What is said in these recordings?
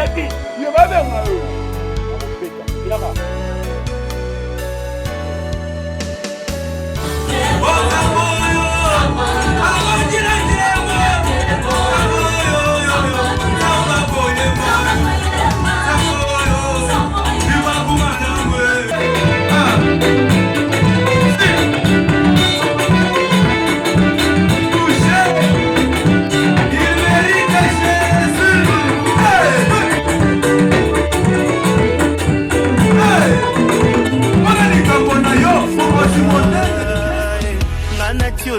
Yaki, you have a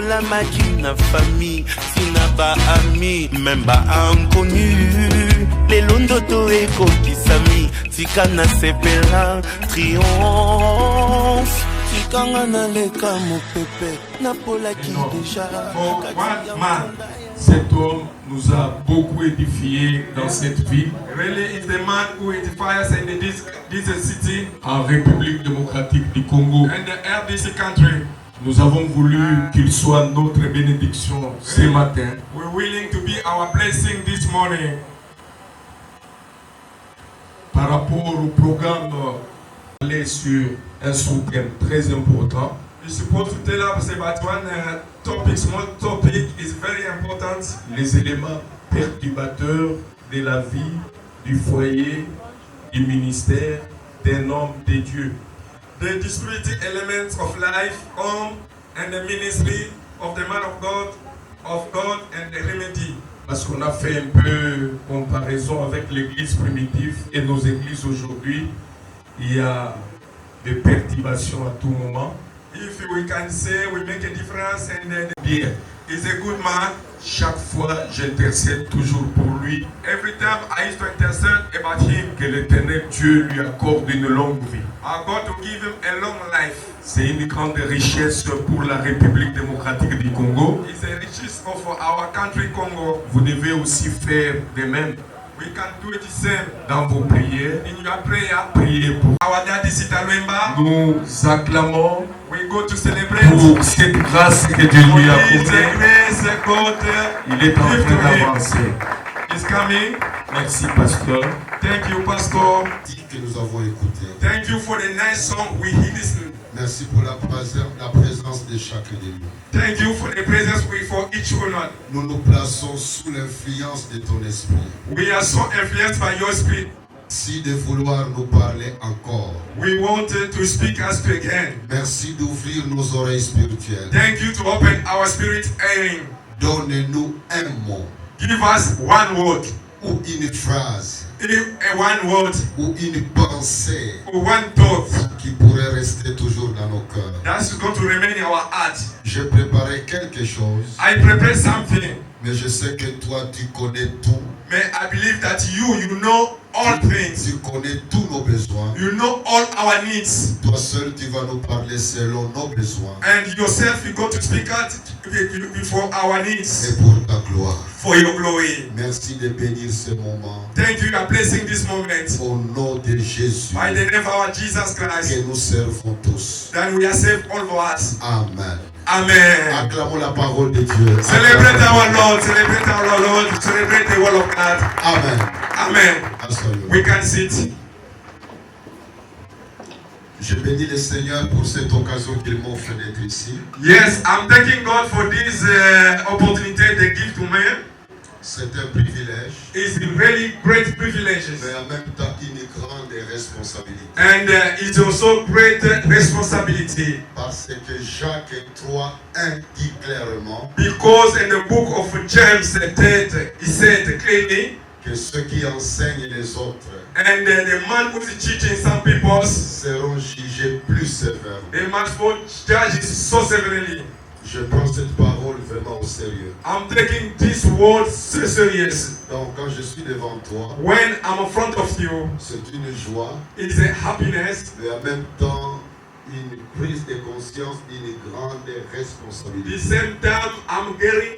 la magie na famille, sina ba ami, même ba inconnu. Les londoto et kokisami, tika na sepela triomphe. Tikanga na leka mo pepe, na pola qui déjà. Cet homme nous a beaucoup édifiés dans cette ville. Really is the man who edifies in this city. En République démocratique du Congo. And the RDC country. Nous avons voulu qu'il soit notre bénédiction ce matin. We're willing to be our blessing this morning. Par rapport au programme, aller sur un sous-thème très important. You're supposed to tell us about one topic, small topic is very important. Les éléments perturbateurs de la vie, du foyer, du ministère d'un homme de Dieu. The disparity elements of life, home, and the ministry of the man of God and the remedy. Parce qu'on a fait un peu comparaison avec l'église primitive et nos églises aujourd'hui. Il y a des perturbations à tout moment. If we can say we make a difference and bien. He's a good man. Chaque fois, j'intercède toujours pour lui. Every time I used to intercede about him. Que l'Éternel Dieu lui accorde une longue vie. I got to give him a long life. C'est une grande richesse pour la République démocratique du Congo. It's a richesse of our country, Congo. Vous devez aussi faire de même. We can do it the same. Dans vos prières. In your prayer. Priez pour. Our daddy Sitalwemba. Nous acclamons. We go to celebrate. Pour cette grâce que Dieu lui a accordée. Il est en train d'avancer. Is coming. Merci, pasteur. Thank you, pastor. Que nous avons écouté. Thank you for the nice song we listened. Merci pour la présence de chacun de nous. Thank you for the presence for each one. Nous nous plaçons sous l'influence de ton esprit. We are so influenced by your spirit. Merci de vouloir nous parler encore. We wanted to speak us again. Merci d'ouvrir nos oreilles spirituelles. Thank you to open our spirit hearing. Donnez-nous un mot. Give us one word. Ou une phrase. One word. Ou une pensée. One thought. Qui pourrait rester toujours dans nos cœurs. That's going to remain in our heart. J'ai préparé quelque chose. I prepared something. Mais je sais que toi tu connais tout. Mais I believe that you know all things. Tu connais tous nos besoins. You know all our needs. Toi seul tu vas nous parler selon nos besoins. And yourself you go to speak out for our needs. Et pour ta gloire. For your glory. Merci de bénir ce moment. Thank you for blessing this moment. Au nom de Jésus. By the name of our Jesus Christ. Que nous servons tous. That we are saved all of us. Amen. Amen. Acclamons la parole de Dieu. Celebrate our Lord. Celebrate our Lord. Celebrate the word of God. Amen. Amen. We can sit. Je bénis le Seigneur pour cette occasion qu'il m'offre d'être ici. Yes, I'm thanking God for this opportunity they give to me. C'est un privilège. It's a really great privilege. Mais en même temps une grande responsabilité. And it's also great responsibility. Parce que Jacques 3:1 dit clairement. Because in the book of James 3, he said clearly. Que ceux qui enseignent les autres. And the man who is teaching some people seront jugés plus sévèrement. They must be judged so severely. Je prends cette parole vraiment au sérieux. I'm taking this word so serious. Donc quand je suis devant toi, when I'm in front of you, c'est une joie. It's a happiness. Mais en même temps, une prise de conscience d'une grande responsabilité. The same time, I'm getting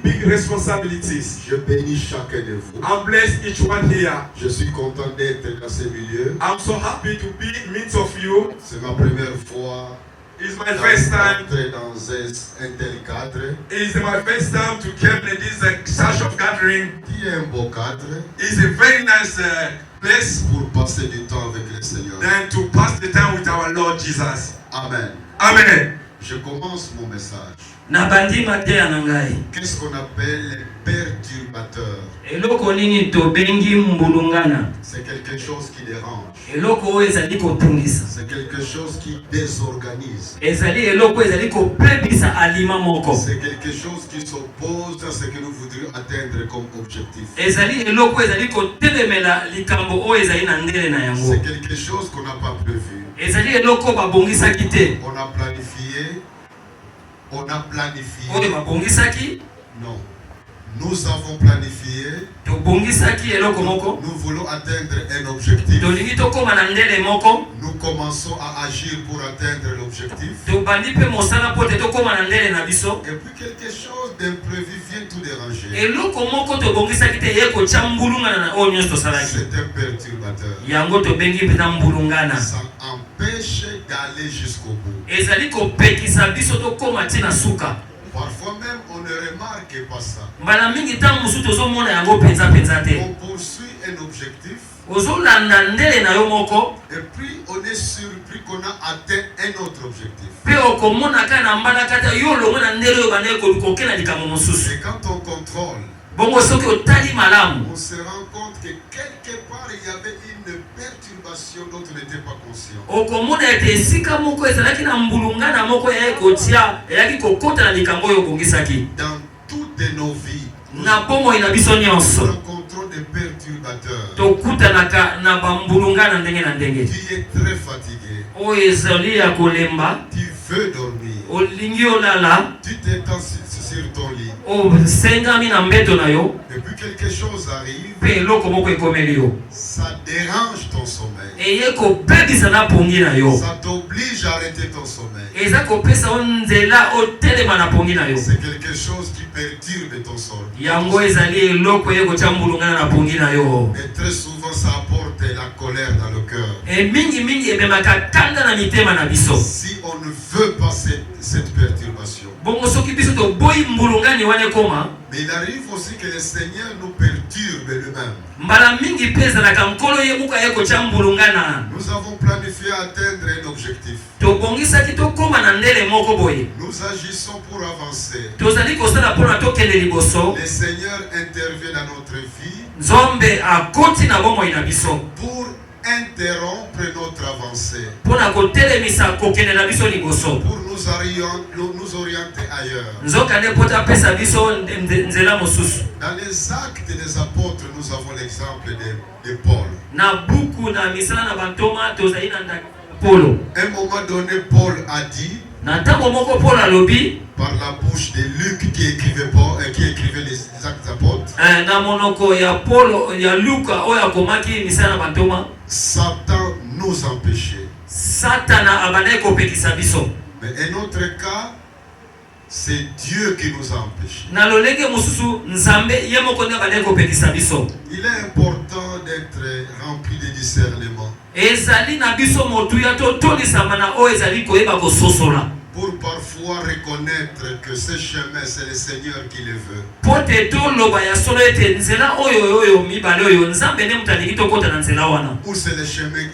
big responsibilities. Je bénis chacun de vous. I'm blessed each one here. Je suis content d'être dans ce milieu. I'm so happy to be in midst of you. C'est ma première fois. It's my first time dans un tel cadre. It's my first time to come in this church of gathering qui est un beau cadre is a very nice place pour passer du temps avec le Seigneur. than to pass the time with our Lord Jesus. Amen. Amen. Je commence mon message. Nabandi mateya nangai. Qu'est-ce qu'on appelle les perturbateurs? Eloko nini tobengi mbulungana. C'est quelque chose qui dérange. Eloko oyo ezali kotungisa. C'est quelque chose qui désorganise. Ezali eloko ezali kopebisa alima moko. C'est quelque chose qui s'oppose à ce que nous voudrions atteindre comme objectif. Ezali eloko ezali kotelemela likambo oyo ezali na ndele na yango. C'est quelque chose qu'on n'a pas prévu. Ezali eloko babongisaki te. On a planifié. On a planifié. Oyo babongisaki? Non. Nous avons planifié. Tobongisaki eloko moko. Nous voulons atteindre un objectif. Tolingi tokoma na ndele moko. Nous commençons à agir pour atteindre l'objectif. Tobandi pe mosala pote tokoma na ndele na biso. Et puis quelque chose d'imprévu vient tout déranger. Eloko moko tobongisaki te ye kotia mbulungana na oyo nyonso tosalaki. C'est un perturbateur. Yango tobengi mpena mbulungana. Ça empêche d'aller jusqu'au bout. Ezali kopekisa biso tokoma tina suka. Parfois même on ne remarque pas ça. Mbala mingi ntango mosusu tozomona yango penza te. On poursuit un objectif. Ozolanda ndele na yo moko. Et puis on est surpris qu'on a atteint un autre objectif. Pe okomonaka na mbala kata yo longo na ndele oyo bandeki kokokela likambo mosusu. Et quand on contrôle, bongo soki otali malamu, on se rend compte que quelque part il y avait une perturbation dont on n'était pas conscient. okomona ete esika moko ezalaki na mbulungana moko yaki kotia eyaki kokota na likambo oyo obongisaki. Dans toutes nos vies, na bomoi na biso nous nyonso rencontrons des perturbateurs. tokutanaka na bambulungana ndenge na ndenge. Tu es très fatigué. oyo ezali ya kolemba, Tu veux dormir. olingi olala, Tu t'étends sur ton lit. osengami na mbeto na yo, Et puis quelque chose arrive. mpe eloko moko ekomeli yo, Ça dérange ton sommeil. eye kobebisa na pongi na yo, Ça t'oblige à arrêter ton sommeil. eza kopesa yo nzela otelema na pongi na yo. C'est quelque chose qui perturbe ton sommeil. yango ezali eloko eye kotia mbulungana na pongi na yo. Et très souvent ça apporte la colère dans le cœur. mingi ememaka kanda na mitema na biso. Si on ne veut pas cette perturbation. bongo soki biso toboyi mbulungani wana ekoma, Mais il arrive aussi que le Seigneur nous perturbe lui-même. mbala mingi mpe ezalaka nkolo ye muka ye kotia mbulungana. Nous avons planifié atteindre un objectif. tobongisaki tokoma na ndele moko boye, Nous agissons pour avancer. tozali kosala mpona tokende liboso. Le Seigneur intervient dans notre vie nzombe akoti na bomoi na biso pour interrompre notre avancée, mpona kotelemisa kokende na biso liboso, pour nous orienter ailleurs. nzokande mpo tapesa biso nzela mosusu. Dans les actes des apôtres, nous avons l'exemple de Paul. na buku na misala na bantoma tozali na ndako Polo. À un moment donné, Paul a dit, na ntango moko Polo alobi par la bouche de Luc qui écrivait les actes des apôtres, na monoko ya Polo ya Luka oyo akomaki misala na bantoma, Satan nous empêchait. Satana abandaki kopekisa biso. Mais un autre cas, c'est Dieu qui nous a empêchés. na lolenge mosusu nzambe ye moko nde abandaki kopekisa biso. Il est important d'être rempli de discernement ezali na biso motuya totolisama na oyo ezali koyeba kososola, pour parfois reconnaître que ce chemin, c'est le Seigneur qui le veut. po te toloba ya solo ete nzela oyo mibale oyo nzambe nde moto alingi tokota na nzela wana, Ou c'est le chemin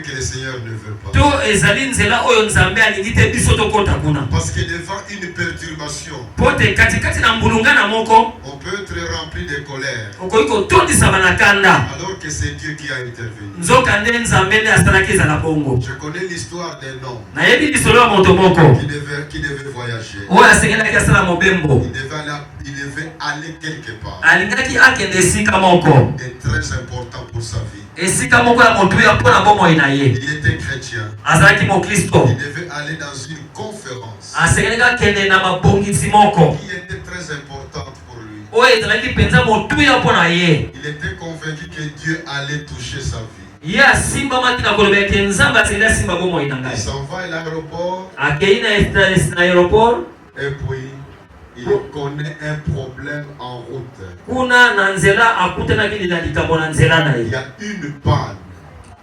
que le Seigneur ne veut pas. to ezali nzela oyo nzambe alingi te biso tokota kuna. Parce que devant une perturbation, po te katikati na mbulungana moko on peut être rempli de colère, okoki kotondisama na kanda, alors que c'est Dieu qui a intervenu. nzoka nde nzambe nde asalaki ezala bongo. Je connais l'histoire d'un homme nayebi lisolo ya moto moko qui devait voyager. oyo asengelaki asala mobembo, Il devait aller quelque part. alingaki akende esika moko, C'est très important pour sa vie. esika moko ya motuya mpona bomoi na ye. Il était chrétien. azalaki mokristo, Il devait aller dans une conférence asengelaki akende na mabongisi moko qui était très importante pour lui. oyo ezalaki mpenza motuya mpona ye. Il était convaincu que Dieu allait toucher sa vie. ye asimbamaki na koloba ete nzambe asengeli asimba bomoi na Il ngai. s'en va à l'aéroport akei na aéroport, et puis il connaît un problème en route. kuna na nzela akutanaki na likambo na nzela na Il y ye. a une panne.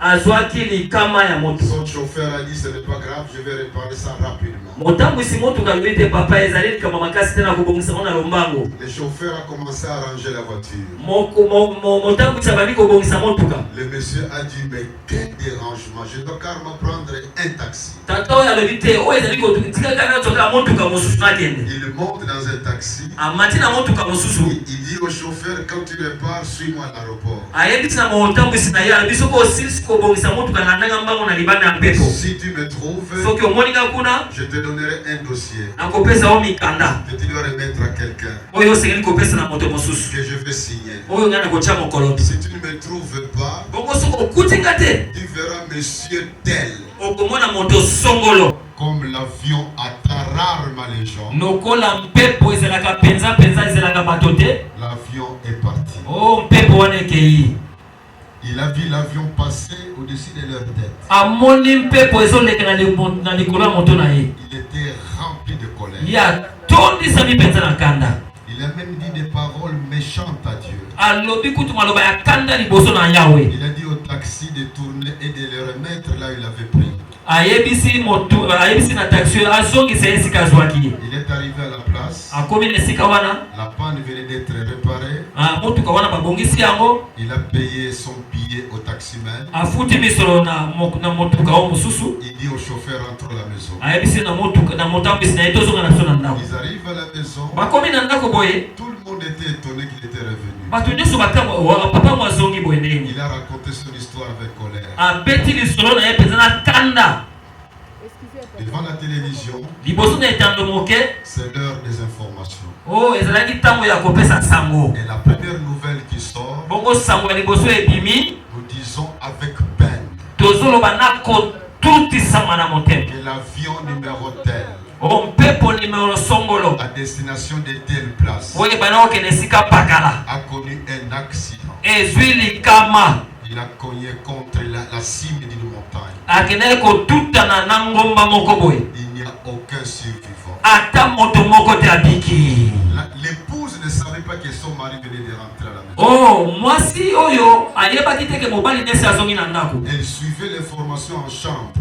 azwaki likama ya moto. Son chauffeur a dit ce n'est pas grave, je vais réparer ça rapidement. Motambwisi motuka alobite papa ezali likama makasi tena kobongisa na lombango. Le chauffeur a commencé à ranger la voiture. Motambwisi abandi kobongisa motuka. Le monsieur a dit mais quel dérangement, je dois carrément prendre un taxi. Tata oyo alobite oyo ezali kotika kana toka motuka mosusu nakende. Il monte dans un taxi. Amati na motuka mosusu. Il dit au chauffeur quand tu repars, suis-moi à l'aéroport. Ayebisi na motambwisi na ya biso ko sisi kobongisa motuka na ndanga mbango na libanda ya mpepo. Si tu me trouves, soki omoninga kuna, je te donnerai un dossier. Nakopesa o mikanda. Que tu dois remettre à quelqu'un. Oyo sengeli kopesa na moto mosusu. Que je vais signer. Oyo ngana kocha mokolo. Si tu ne me trouves pas, bongo soko kutinga te. Tu verras monsieur tel. Okomona moto songolo. Comme l'avion attend rarement les gens. Nokola mpepo ezelaka penza ezelaka batote. L'avion est parti. Oh mpepo wane kei. Il a vu l'avion passer au-dessus de leur tête. Amoni mpepo ezoleka na likolo moto na ye. Il était rempli de colère. Ya tondi sami penza na kanda. Il a même dit des paroles méchantes à Dieu. Alobi kutu maloba ya kanda liboso na Yahweh. Il a dit au taxi de tourner et de le remettre là où il avait pris. Ayebisi na taxi azongi esika zwaki. Il est arrivé à la place. Akomi esika wana. La panne venait d'être réparée. Motuka wana babongisi yango. Il a payé son billet au taximan. Afuti misolo na motuka o mususu. Il dit au chauffeur entre à la maison. Ayebisi na motuka na motambisi na etozonga na sona ndako. Ils arrivent à la maison. Bakomi na ndako boye. Tout le monde était étonné qu'il était revenu. Batu nyoso batango papa mwazongi boye ndenge. Il a raconté son histoire avec colère. Abeti lisolo na ye penza na kanda. Devant la télévision, c'est l'heure des informations. Oh, et la première nouvelle qui sort, nous disons avec peine que l'avion numéro tel, à destination de telle place, a connu un accident. Il a cogné contre la cime d'une montagne. Il n'y a aucun survivant. L'épouse ne savait pas que son mari venait de rentrer à la maison. Elle suivait les formations en chambre.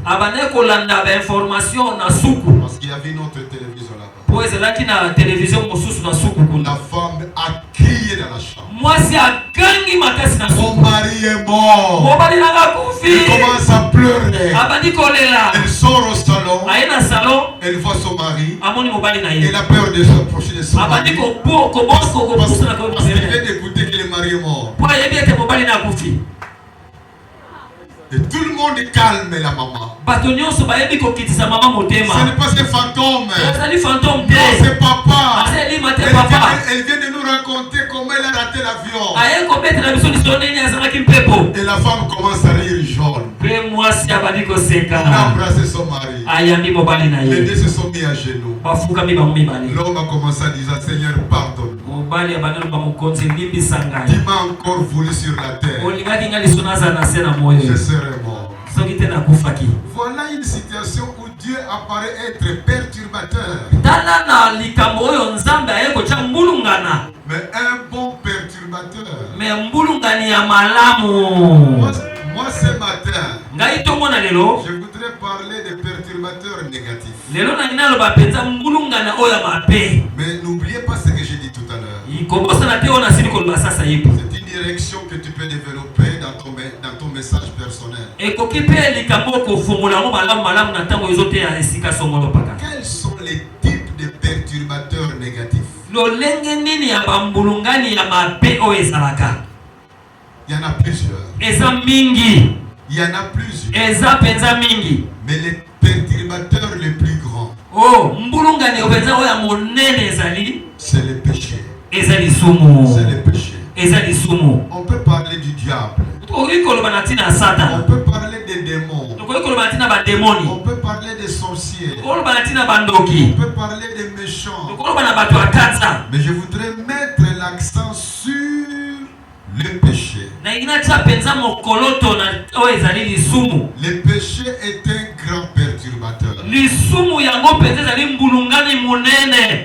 Parce qu'il y avait une autre télévision là-bas. La femme a crié dans la chambre. Mon mari est mort. Elle commence à pleurer. Elle sort au salon. Elle voit son mari. Elle a peur de s'approcher de son mari. Parce qu'elle vient d'écouter que le mari est mort. Et tout le monde calme la maman. Ce n'est pas un fantôme. Non, c'est papa. Elle vient de nous raconter comment elle a raté l'avion. Et la femme commence à rire jaune. Elle a embrassé son mari. Les deux se sont mis à genoux. L'homme a commencé à dire Seigneur, pardonne. Tu m'as encore voulu sur la terre. Je serai mort. Voilà une situation où Dieu apparaît être perturbateur. Mais un bon perturbateur. Moi ce matin, je voudrais parler des perturbateurs négatifs. Mais n'oubliez pas ce que j'ai dit tout à l'heure. C'est une direction que tu peux développer dans ton message personnel. Quels sont les types de perturbateurs négatifs? Il y en a plusieurs. Il y en a plusieurs. Mais les perturbateurs les plus grands, c'est le péché. C'est le péché. On peut parler du diable. On peut parler des démons. On peut parler des sorciers. On peut parler des méchants. Mais je voudrais mettre l'accent sur le péché. Le péché est un grand perturbateur.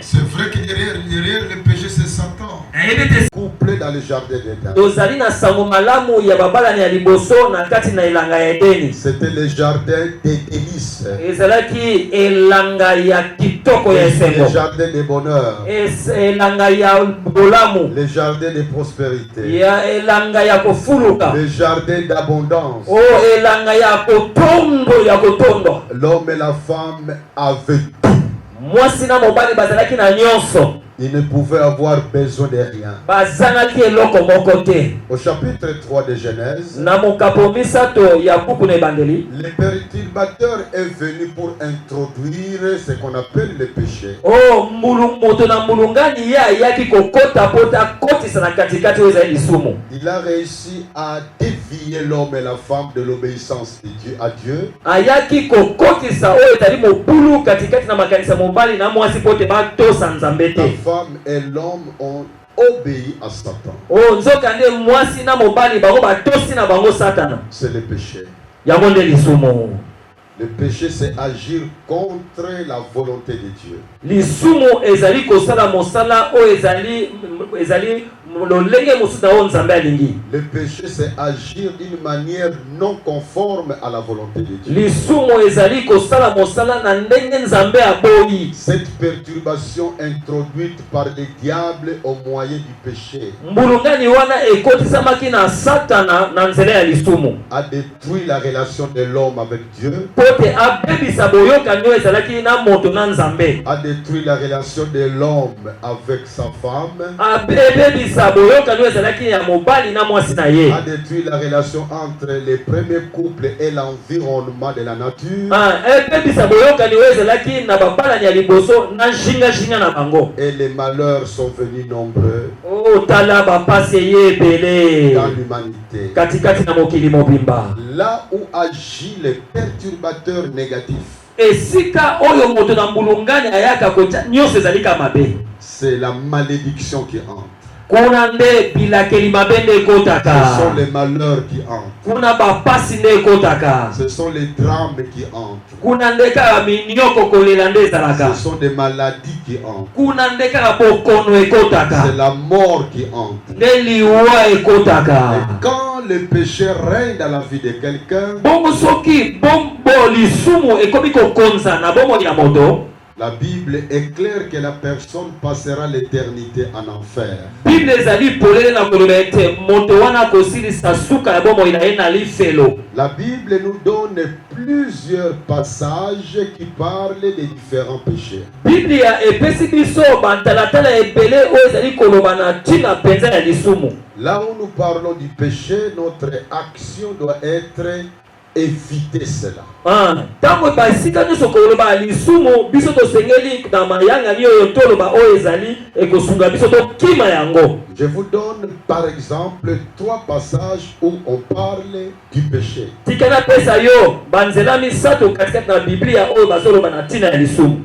C'est vrai que derrière le péché, c'est Satan. Couplé dans le jardin d'Éden. C'était le jardin des délices. Le jardin de bonheur. Le jardin de prospérité. Le jardin d'abondance. L'homme et la femme avaient tout. Ils ne pouvaient avoir besoin de rien. Au chapitre 3 de Genèse, le perturbateur est venu pour introduire ce qu'on appelle le péché. Il a réussi à dévier l'homme et la femme de l'obéissance à Dieu. La femme et l'homme ont obéi à Satan. C'est le péché. Le péché, c'est agir contre la volonté de Dieu. Le péché, c'est agir d'une manière non conforme à la volonté de Dieu. Cette perturbation introduite par le diable au moyen du péché a détruit la relation de l'homme avec Dieu, a détruit la relation de l'homme avec sa femme, a détruit la relation entre les premiers couples et l'environnement de la nature. Et les malheurs sont venus nombreux dans l'humanité. Là où agit le perturbateur négatif, c'est la malédiction qui entre. Ce sont les malheurs qui entrent. Ce sont les drames qui entrent. Ce sont des maladies qui entrent. C'est la mort qui entre. Et quand le péché règne dans la vie de quelqu'un, la Bible est claire que la personne passera l'éternité en enfer. La Bible nous donne plusieurs passages qui parlent des différents péchés. Là où nous parlons du péché, notre action doit être éviter cela. Je vous donne par exemple 3 passages où on parle du péché.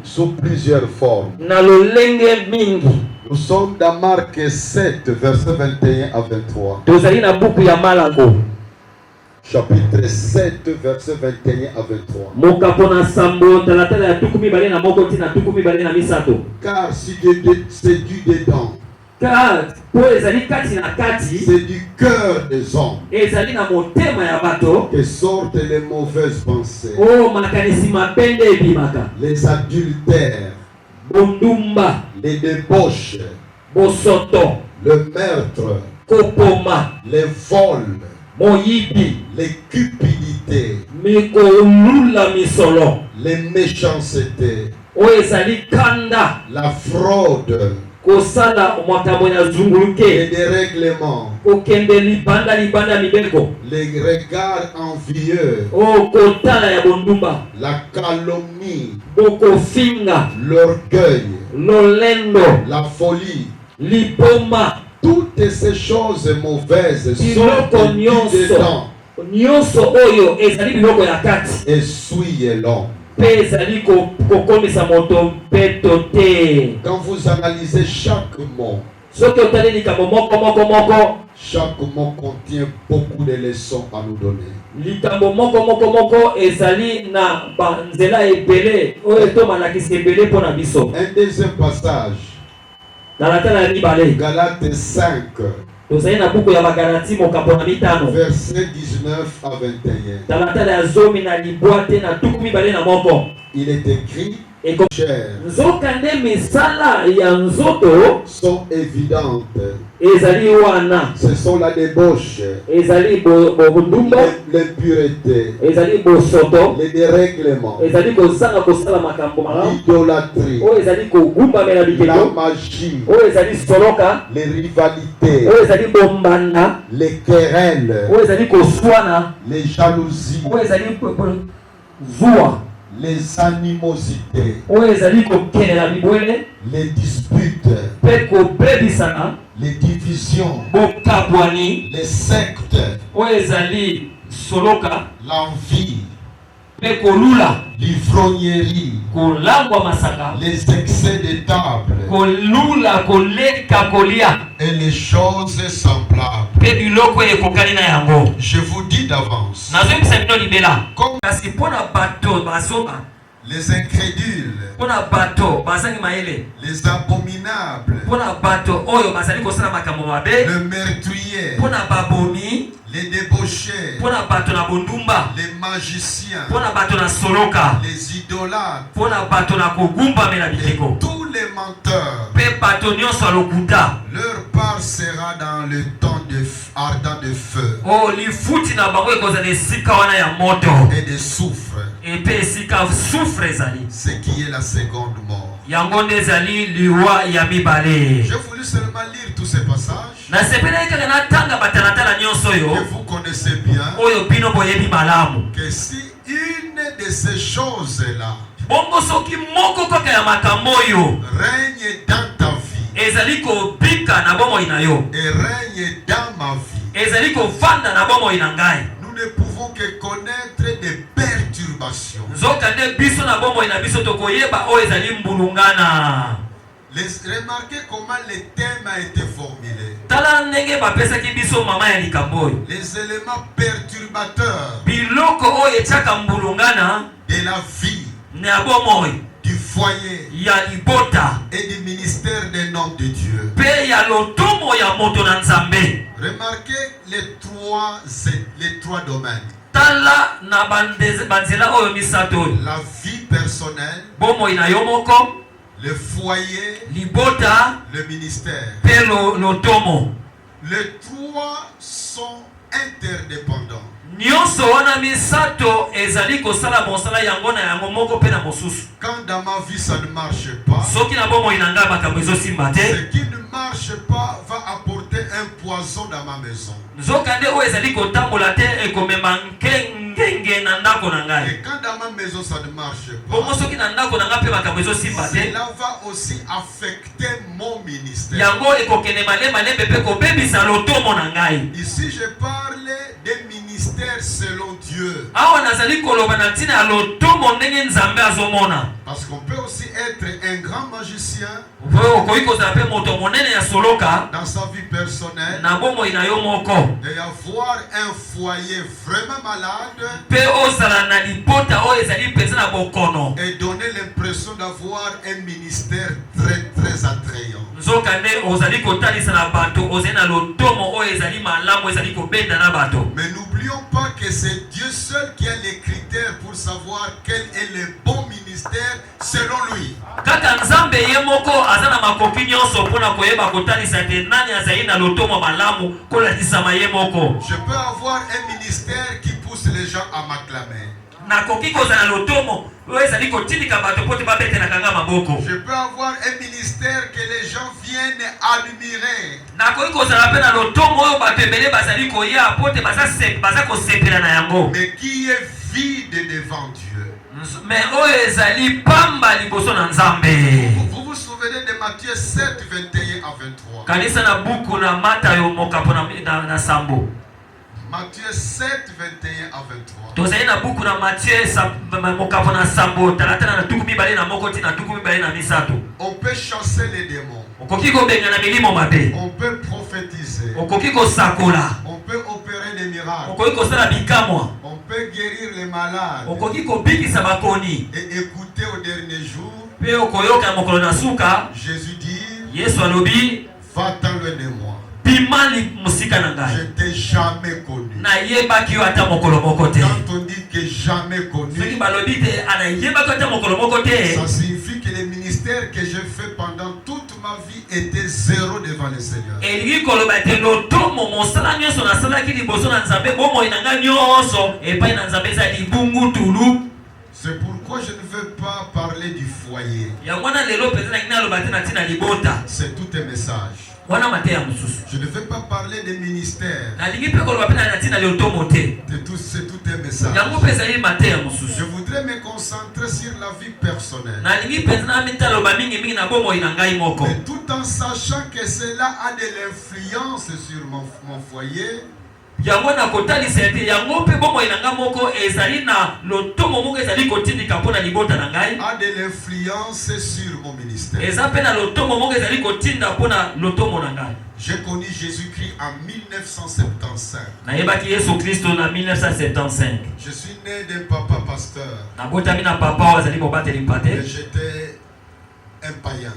Sous plusieurs formes. Nous sommes dans Marc 7, verset 21 à 23. Chapitre 7, verset 21 à 23. Car c'est du dedans. C'est du cœur des hommes que sortent les mauvaises pensées, les adultères, les débauches, le meurtre, les vols, les cupidités, les méchancetés, la fraude, les dérèglements, les regards envieux, la calomnie, l'orgueil, la folie, toutes ces choses mauvaises sont du dedans. Essuyez l'homme. Quand vous analysez chaque mot, chaque mot contient beaucoup de leçons à nous donner. Un deuxième passage, Galates 5, Verset 19 à 21. Il est écrit, sont évidentes. Ce sont la débauche, l'impureté, les dérèglements, l'idolâtrie, la magie, les rivalités, les querelles, les jalousies, les animosités, les disputes, les divisions, les sectes, l'envie, l'ivrognerie, les excès de table et les choses semblables. Je vous dis d'avance, comme les incrédules, les abominables, le meurtrier, les débauchés, les magiciens, les idolâtres, et tous les menteurs, leur part sera dans le temps ardent de feu et de soufre, ce qui est la seconde mort. Je voulais seulement lire tous ces passages que vous connaissez bien, que si une de ces choses-là règne dans ta vie et règne dans ma vie, nous ne pouvons que connaître des perturbations. Remarquez comment le thème a été formulé. Les éléments perturbateurs de la vie, du foyer et du ministère des noms de Dieu. Remarquez les trois domaines. La vie personnelle, le foyer, le ministère. Les trois sont interdépendants. Quand dans ma vie ça ne marche pas, ce qui ne marche pas va apporter un poison dans ma maison. Et quand dans ma maison ça ne marche pas, cela va aussi affecter mon ministère. Ici je parle des ministères selon Dieu. Parce qu'on peut aussi être un grand magicien dans sa vie personnelle et avoir un foyer vraiment malade et donner l'impression d'avoir un ministère très très attrayant. Mais n'oublions pas que c'est Dieu seul qui a les critères pour savoir quel est le bon ministère selon lui. Je peux avoir un ministère qui pousse les gens à m'acclamer. Je peux avoir un ministère que les gens viennent admirer. Mais qui est vide devant Dieu. Vous vous souvenez de Matthieu 7, 21 à 23. Matthieu 7, 21 à 23. On peut chasser les démons. On peut prophétiser. On peut opérer des miracles. On peut guérir les malades. Et écouter au dernier jour Jésus dit, va-t'en loin de moi. bimali musika na ngai. Je t'ai jamais connu. Na yeba ki ata mokolo moko te. Quand on dit que jamais connu, Soki balobi te ana yeba ko ata mokolo moko te. ça signifie que les ministères que j'ai fait pendant toute ma vie étaient zéro devant le Seigneur. Elingi koloba te lotomo mosala nyonso nasalaki liboso na Nzambe bomoi na ngai nyonso epai na Nzambe za libungu tulu. C'est pourquoi je ne veux pas parler du foyer. C'est tout un message. Je ne veux pas parler des ministères. C'est tout un message. Je voudrais me concentrer sur la vie personnelle. Mais tout en sachant que cela a de l'influence sur mon foyer. Yango na kotali sete yango pe bomo inanga moko ezali na lotomo moko ezali kotindika pona libota na ngai a de l'influence sur mon ministère. Eza pe na lotomo moko ezali kotinda pona lotomo na ngai. J'ai connu Jésus-Christ en 1975. Na yebaki Yesu Kristo na 1975. Je suis né d'un papa pasteur. Na botami na papa wazali mobateli mpate. J'étais un païen.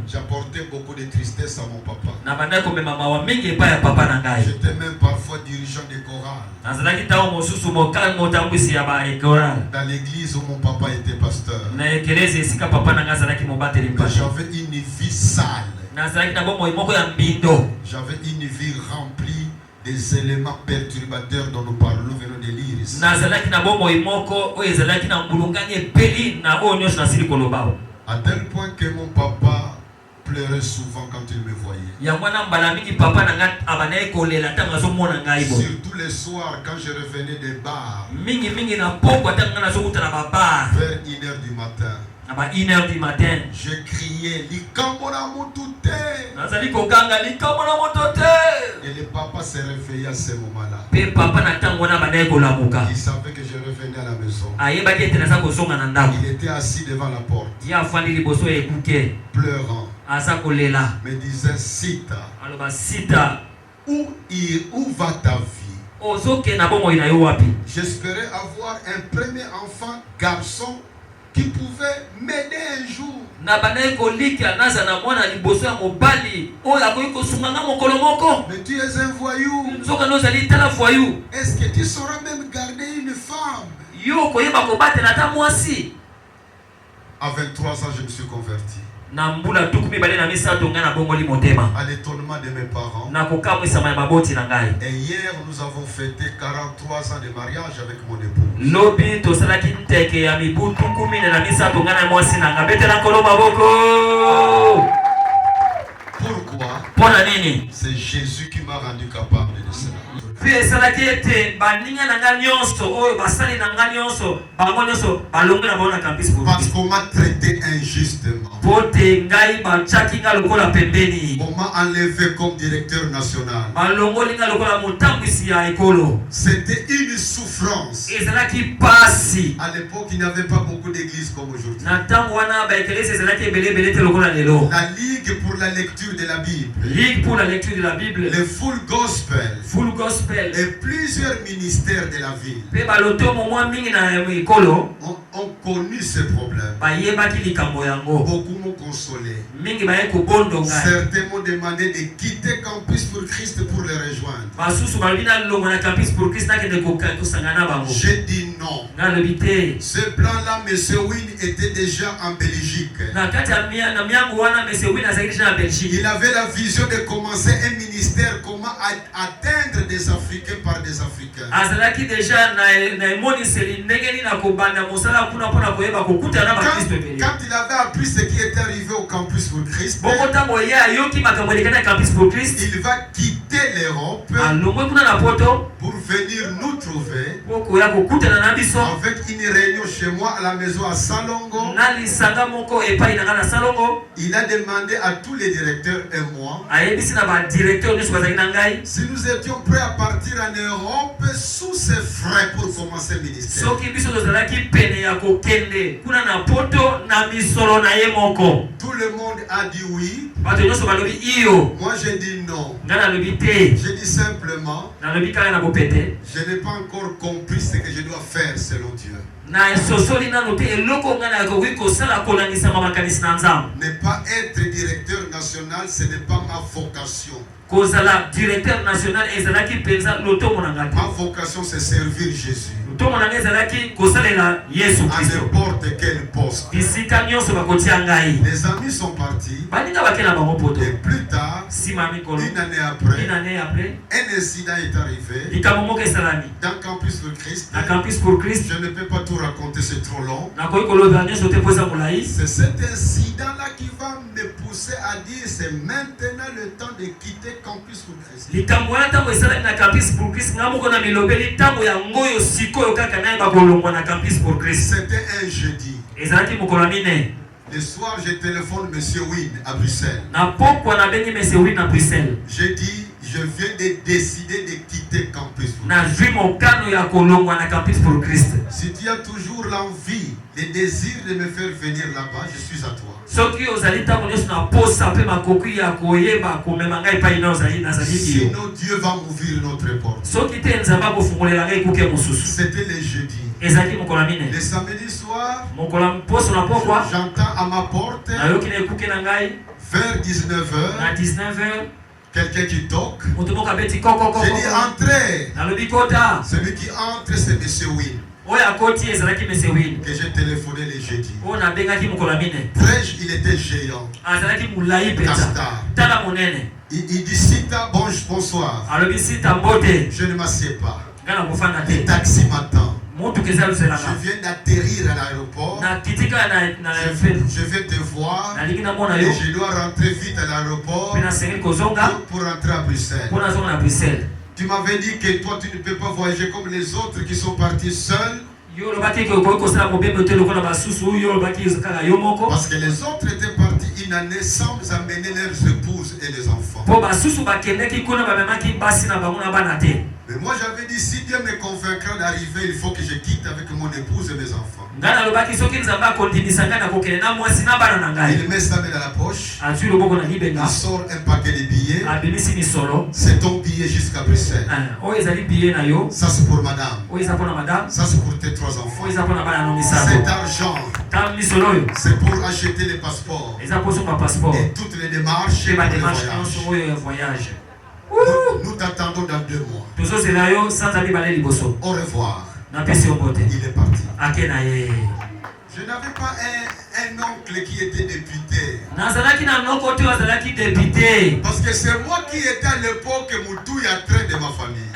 J'apportais beaucoup de tristesse à mon papa. J'étais même parfois dirigeant de chorale. Dans l'église où mon papa était pasteur. Mais j'avais une vie sale. J'avais une vie remplie des éléments perturbateurs dont nous parlons, venons de lire ici. À tel point que mon papa pleurait souvent quand il me voyait. Surtout les soirs quand je revenais des bars. Vers 1h du matin. À 1h du matin, je criais Likambona Motute. Et le papa se réveillait à ce moment-là. Il savait que je revenais à la maison. Il était assis devant la porte, pleurant, me disait Sita, où va ta vie? J'espérais avoir un premier enfant garçon qui pouvait m'aider un jour. Mais tu es un voyou. Est-ce que tu sauras même garder une femme? À 23 ans, je me suis converti. À l'étonnement de mes parents. Et hier, nous avons fêté 43 ans de mariage avec mon épouse. Pourquoi? C'est Jésus qui m'a rendu capable de cela. Parce qu'on m'a traité injustement. On m'a enlevé comme directeur national. C'était une souffrance. À l'époque, il n'y avait pas beaucoup d'églises comme aujourd'hui. La Ligue pour la lecture de la Bible. Le Full Gospel. Et plusieurs ministères de la ville ont connu ce problème. Beaucoup m'ont consolé. Certains m'ont demandé de quitter Campus pour Christ pour les rejoindre. J'ai dit non. Ce plan-là, M. Win était déjà en Belgique. Il avait la vision de commencer un ministère, comment atteindre des Africains par des Africains. Quand il avait appris ce qui était arrivé au Campus pour Christ, il va quitter l'Europe pour venir nous trouver avec une réunion chez moi à la maison à Salongo. Il a demandé à tous les directeurs et moi si nous étions prêts à partir en Europe sous ses frais pour commencer le ministère. Tout le monde a dit oui. Moi j'ai dit non. J'ai dit simplement, je n'ai pas encore compris ce que je dois faire selon Dieu. Ne pas être directeur national national, ce n'est pas ma vocation. Kozala directeur national ezalaki penza loto monangate. Ma vocation c'est servir Jésus. Loto monanga ezalaki kosalela Yesu Christ. À n'importe quel poste. Bisika nyonso bakotia ngai. Les amis sont partis. Baninga bakela bango poto. Et plus tard, une année après, un incident est arrivé. Dans Campus pour Christ. Je ne peux pas tout raconter, c'est trop long. C'est cet incident-là qui va me pousser à dire c'est maintenant le temps de quitter Campus pour Christ. C'était un jeudi. Le soir, je téléphone M. Wynne à Bruxelles. J'ai dit, je viens de décider de quitter Campus pour Christ. Si tu as toujours l'envie, le désir de me faire venir là-bas, je suis à toi. Sinon Dieu va m'ouvrir notre porte. C'était le jeudi. Le samedi soir, j'entends à ma porte vers 19h quelqu'un qui toque. J'ai dit entrez. Celui qui entre c'est M. Wynne. Que j'ai téléphoné le jeudi. Prêche, il était géant. Castar. Il dit Sita, bonsoir. Je ne m'assieds pas. Le taxi m'attend. Je viens d'atterrir à l'aéroport. Je vais te voir. Et je dois rentrer vite à l'aéroport pour rentrer à Bruxelles. Tu m'avais dit que toi tu ne peux pas voyager comme les autres qui sont partis seuls. Parce que les autres étaient partis une année sans amener leurs épouses et les enfants. Mais moi j'avais dit, si Dieu me convaincra d'arriver, il faut que je quitte avec mon épouse et mes enfants. Il met sa main dans la poche. Il sort un paquet de billets. C'est ton billet jusqu'à Bruxelles. Ça c'est pour madame. Ça c'est pour tes 3 enfants. Cet argent, c'est pour acheter les passeports. Et toutes les démarches pour le voyage. Nous t'attendons dans 2 mois. Au revoir. Il est parti. Je n'avais pas un oncle qui était député. Parce que c'est moi qui étais à l'époque Moutouya train de ma famille.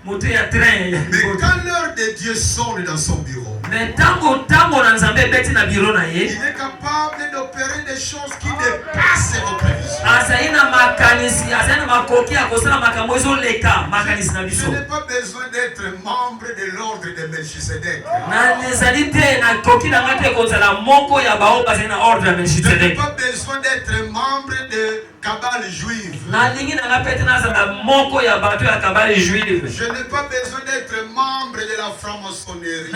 Mais quand l'heure de Dieu sonne dans son bureau, il est capable d'opérer des choses qui dépassent vos prévisions. Je n'ai pas besoin d'être membre de l'ordre de Melchisedec. Je n'ai pas besoin d'être membre de cabale juive. Je n'ai pas besoin d'être membre de la franc-maçonnerie.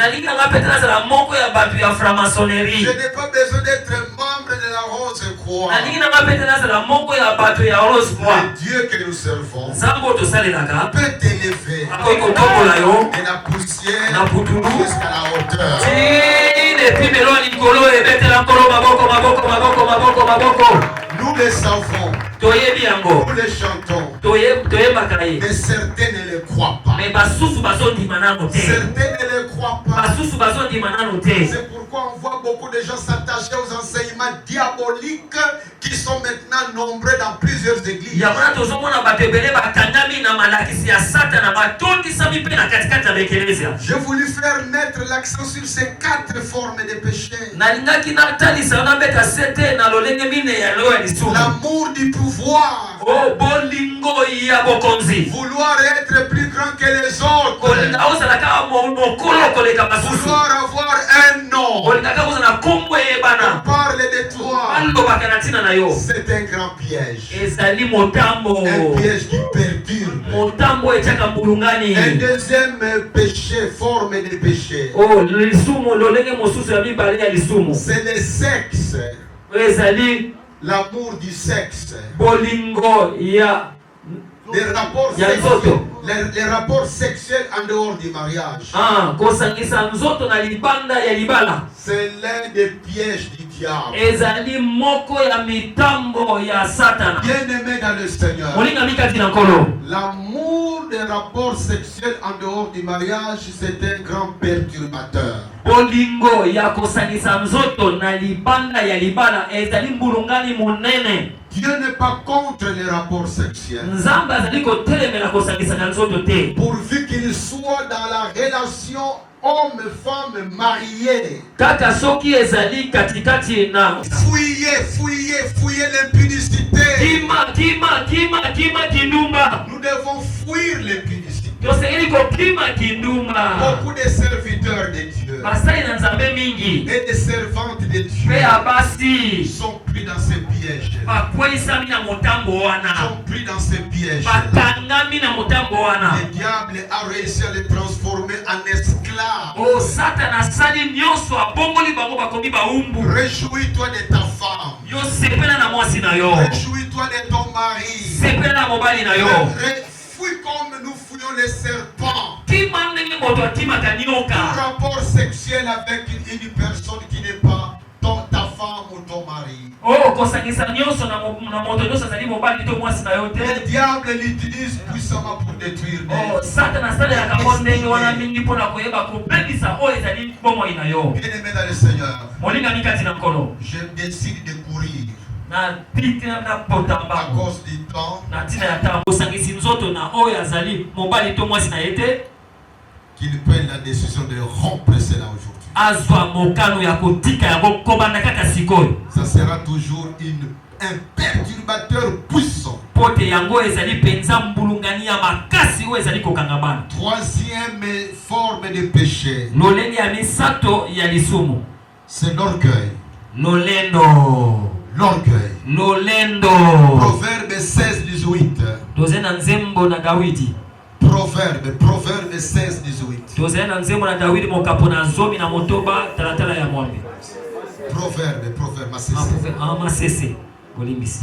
Je n'ai pas besoin d'être membre de la Rose-Croix. Le Dieu que nous servons peut t'élever de la poussière jusqu'à la hauteur. Nous le savons. Nous les chantons. Mais certains ne le croient pas. Certains ne le croient pas. C'est pourquoi on voit beaucoup de gens s'attacher aux enseignements diaboliques qui sont maintenant nombreux dans plusieurs églises. J'ai voulu faire mettre l'accent sur ces 4 formes de péché. L'amour du pouvoir. Vouloir être plus grand que les autres. Vouloir avoir un nom. On parle de toi. C'est un grand piège. Un piège qui perturbe. Un deuxième péché, forme de péché. C'est le sexe. L'amour du sexe. Les rapports sexuels en dehors du mariage. C'est l'un des pièges du diable. ezali moko ya mitambo ya Satana. Bien-aimé dans le Seigneur, l'amour des rapports sexuels en dehors du mariage, c'est un grand perturbateur. Bolingo ya kosangisa nzoto na libanda ya libala ezali mbulungani monene. Dieu n'est pas contre les rapports sexuels. Pourvu qu'il soit dans la relation homme-femme mariée. Fouillez l'impudicité. Nous devons fuir l'impudicité. Beaucoup de serviteurs de Dieu et des servantes de Dieu sont pris dans ces pièges. Sont pris dans ces pièges. Le diable a réussi à les transformer en esclaves. Réjouis-toi de ta femme. Réjouis-toi de ton mari. Fouille comme nous fouillons les serpents. Un rapport sexuel avec une personne qui n'est pas ta femme ou ton mari. Le diable l'utilise puissamment pour détruire des bien-aimé dans le Seigneur, je décide de courir à cause du temps qu'il prenne la décision de rompre cela aujourd'hui. Ça sera toujours un perturbateur puissant. Troisième forme de péché, c'est l'orgueil. L'orgueil. Proverbe 16-18. Proverbe 16-18.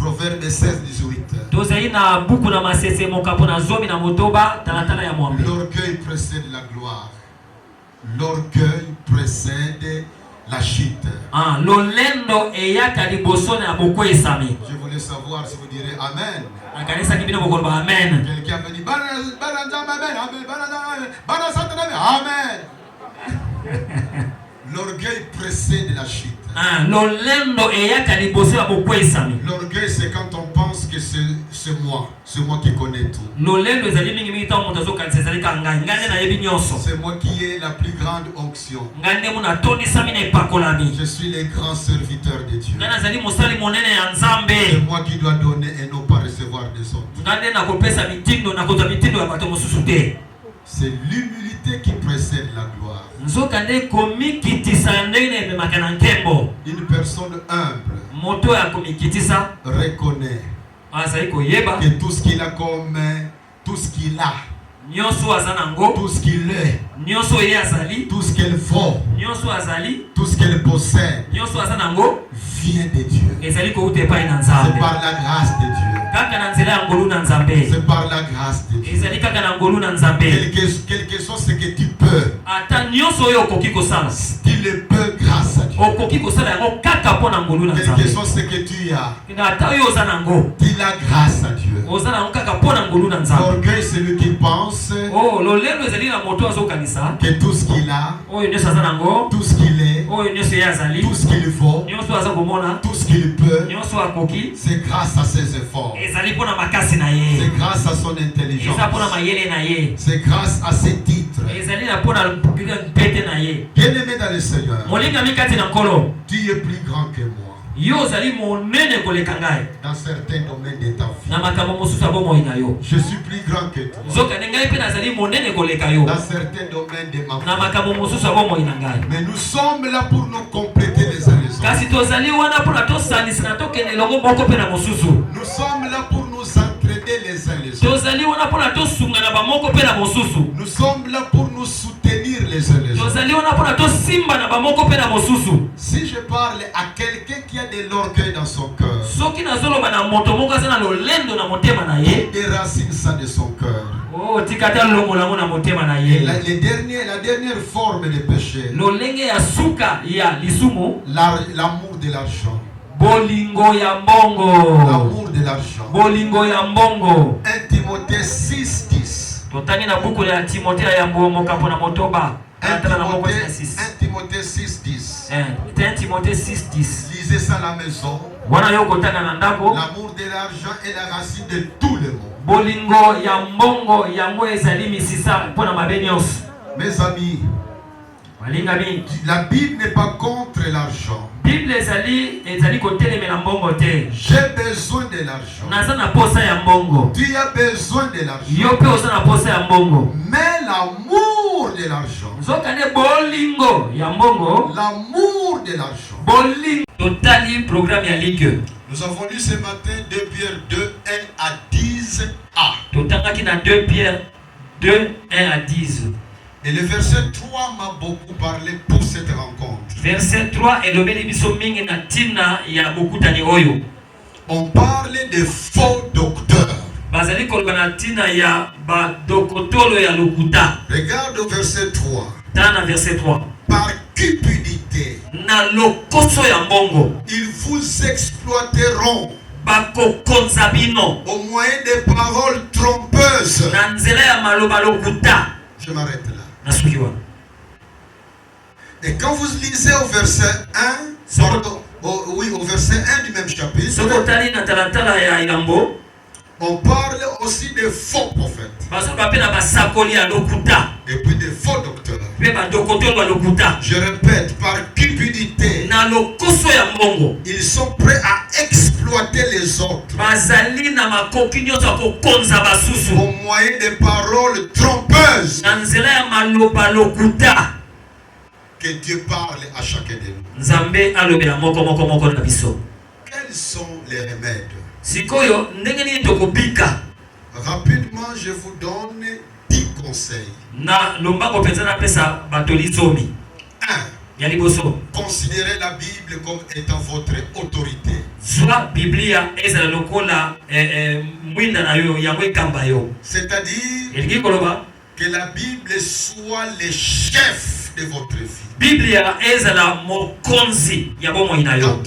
Proverbe 16-18. L'orgueil précède la gloire. L'orgueil précède la chute. Je voulais savoir si vous direz Amen. Quelqu'un me dit Amen. L'orgueil précède la chute. L'orgueil, c'est quand on pense que c'est moi qui connais tout. C'est moi qui ai la plus grande onction. Je suis le grand serviteur de Dieu. C'est moi qui dois donner et non pas recevoir des autres. C'est l'humilité qui précède la gloire. Une personne humble reconnaît que tout ce qu'il a comme tout ce qu'il a, tout ce qu'il est, tout ce qu'elle vaut, tout ce qu'elle possède vient de Dieu. C'est par la grâce de Dieu. C'est par la grâce de Dieu. Quelque chose que tu peux. Tu le peux grâce à Dieu. Quelque chose que tu as. Tu l'as grâce à Dieu. L'orgueil, c'est lui qui pense que tout ce qu'il a, tout ce qu'il est, tout ce qu'il vaut, tout ce qu'il peut, c'est grâce à ses efforts. C'est grâce à son intelligence. C'est grâce à ses titres. Bien-aimé dans le Seigneur, tu es plus grand que moi. Dans certains domaines de ta vie, je suis plus grand que toi. Dans certains domaines de ma vie, mais nous sommes là pour nous compléter les uns les autres. Nous sommes là pour nous entraider les uns les autres. Nous sommes là pour nous soutenir les uns les autres. Si je parle à quelqu'un qui a de l'orgueil dans son cœur, des racines ça de son cœur, et la dernière forme de péché, l'amour de l'argent. Bolingo ya mbongo. L'amour de l'argent. Bolingo ya mbongo. 1 Timothée 6:10. Totani na buku ya Timothée ya mbongo kapona motoba. 1 Timothée 6:10. 1 Timothée 6:10. Lisez ça à la maison. Wana yoko tanga na ndako. L'amour de l'argent est la racine de tout le monde. Bolingo ya mbongo yango ezali misisa pona mabenios. Mes amis, la Bible n'est pas contre l'argent. J'ai besoin de l'argent. Tu as besoin de l'argent. Mais l'amour de l'argent. L'amour de l'argent. Nous avons lu ce matin 2 Pierre 2, 1 à 10a. 2 Pierre 2, 1 à 10. Et le verset 3 m'a beaucoup parlé pour cette rencontre. Verset 3 est le bénéfice mingi na tina ya bokutani oyo. On parlait de faux docteurs. Bazali kolbana tina ya ba dokotolo ya lokuta. Regarde au verset 3. Dans verset 3. Par cupidité. Na lokoso ya mbongo. Ils vous exploiteront. Bako konzabino. Au moyen des paroles trompeuses. Na nzela ya maloba lokuta. Je m'arrête là. Et quand vous lisez au verset 1, au verset 1 du même chapitre, on parle aussi de faux prophètes. Et puis de faux docteurs. Je répète, par cupidité, ils sont prêts à exploiter les autres au moyen des paroles trompeuses. Que Dieu parle à chacun de nous. Quels sont les remèdes? Rapidement, je vous donne 10 conseils. 1. Considérez la Bible comme étant votre autorité. C'est-à-dire que la Bible soit le chef de votre vie. Quand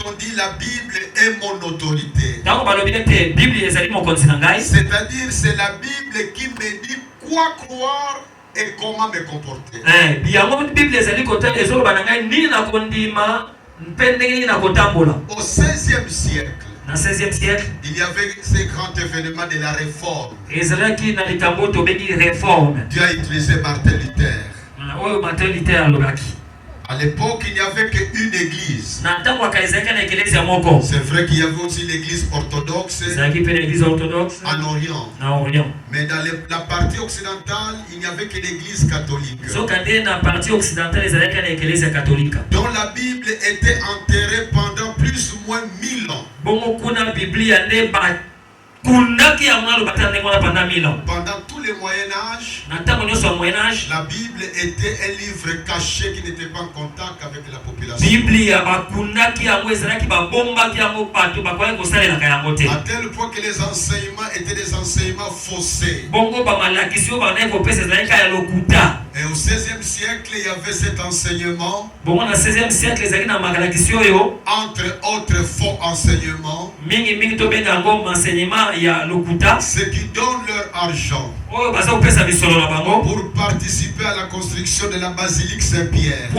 on dit la Bible est mon autorité, c'est-à-dire c'est la Bible qui me dit quoi croire et comment me comporter. Au 16e siècle, il y avait ces grands événements de la réforme. Dieu a utilisé Martin Luther. À l'époque, il n'y avait qu'une église. C'est vrai qu'il y avait aussi l'église orthodoxe en Orient. Mais dans la partie occidentale, il n'y avait que l'église catholique. Dont la Bible était enterrée pendant plus ou moins 1000 ans. Pendant tout le Moyen-Âge, la Bible était un livre caché qui n'était pas en contact avec la population. À tel point que les enseignements étaient des enseignements faussés. Et au 16e siècle, il y avait cet enseignement. Entre autres faux enseignements, ceux qui donnent leur argent pour participer à la construction de la basilique Saint-Pierre,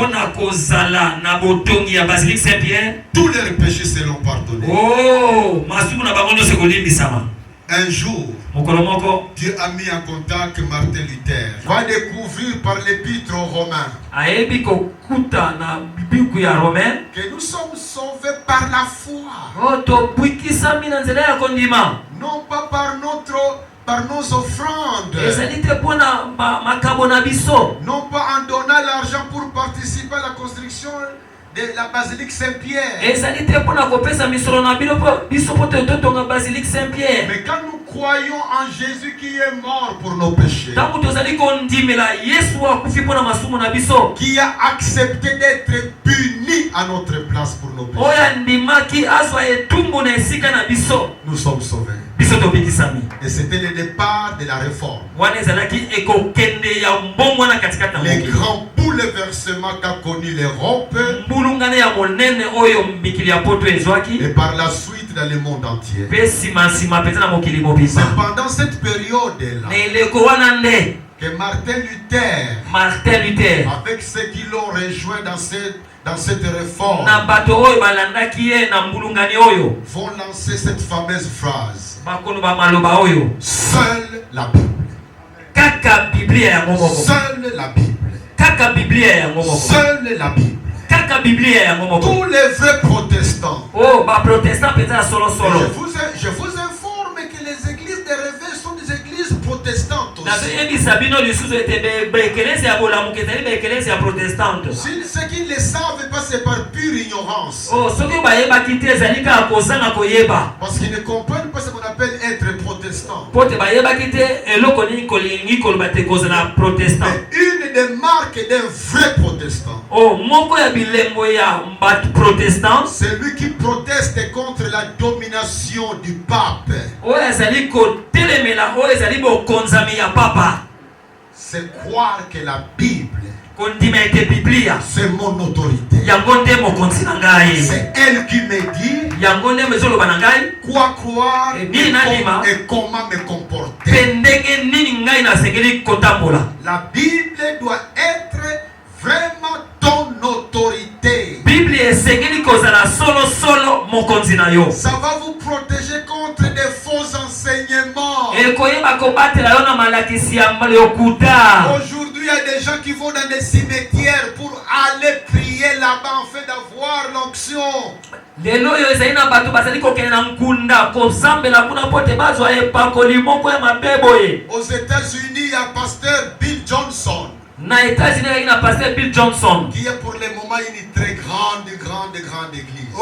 tous leurs péchés seront pardonnés. Un jour, Dieu a mis en contact Martin Luther. Va découvrir par l'épître aux Romains que nous sommes sauvés par la foi. Non pas par nos offrandes. Non pas en donnant l'argent pour participer à la construction de la basilique Saint-Pierre. Mais quand nous croyons en Jésus qui est mort pour nos péchés, qui a accepté d'être puni à notre place pour nos péchés, nous sommes sauvés. Et c'était le départ de la réforme. Les grands bouleversements qu'a connu l'Europe et par la suite dans le monde entier. C'est pendant cette période-là que Martin Luther, avec ceux qui l'ont rejoint dans cette réforme, vont lancer cette fameuse phrase: seule la Bible. Seule la Bible. Seule la Bible. Tous les vrais protestants. Je vous informe que les églises de réveil sont des églises protestantes aussi. Ceux qui ne le savent pas, c'est par pure ignorance. Parce qu'ils ne comprennent pas ce qu'on appelle être protestant. Mais une des marques d'un vrai protestant, c'est lui qui proteste contre la domination du pape. C'est croire que la Bible, c'est mon autorité. C'est elle qui me dit quoi croire et comment me comporter. La Bible doit être vraiment ton autorité. Ça va vous protéger contre des faux enseignements. Aujourd'hui, il y a des gens qui vont dans des cimetières pour aller prier là-bas en fait d'avoir l'onction. Aux États-Unis, il y a pasteur Bill Johnson, qui est pour le moment une très grande église.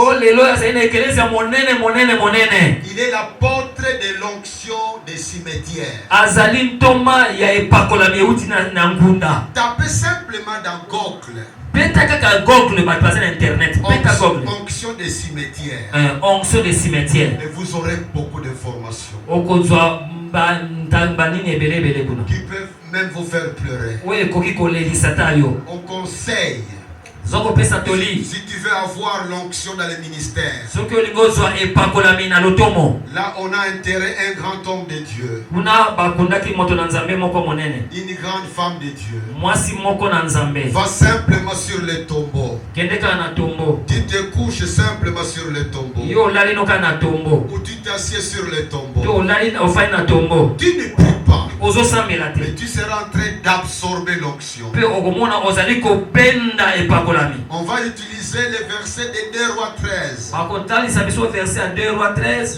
Il est l'apôtre de l'onction des cimetières. Tapez simplement dans Google onction des cimetières. Et vous aurez beaucoup d'informations qui peuvent même vous faire pleurer. On conseille, si tu veux avoir l'onction dans le ministère, là on a intérêt un grand homme de Dieu, une grande femme de Dieu. Va simplement sur le tombeau. Tu te couches simplement sur le tombeau, ou tu t'assieds sur le tombeau. Tu ne pries pas, mais tu seras en train d'absorber l'onction. On va utiliser les versets de 2 Rois 13.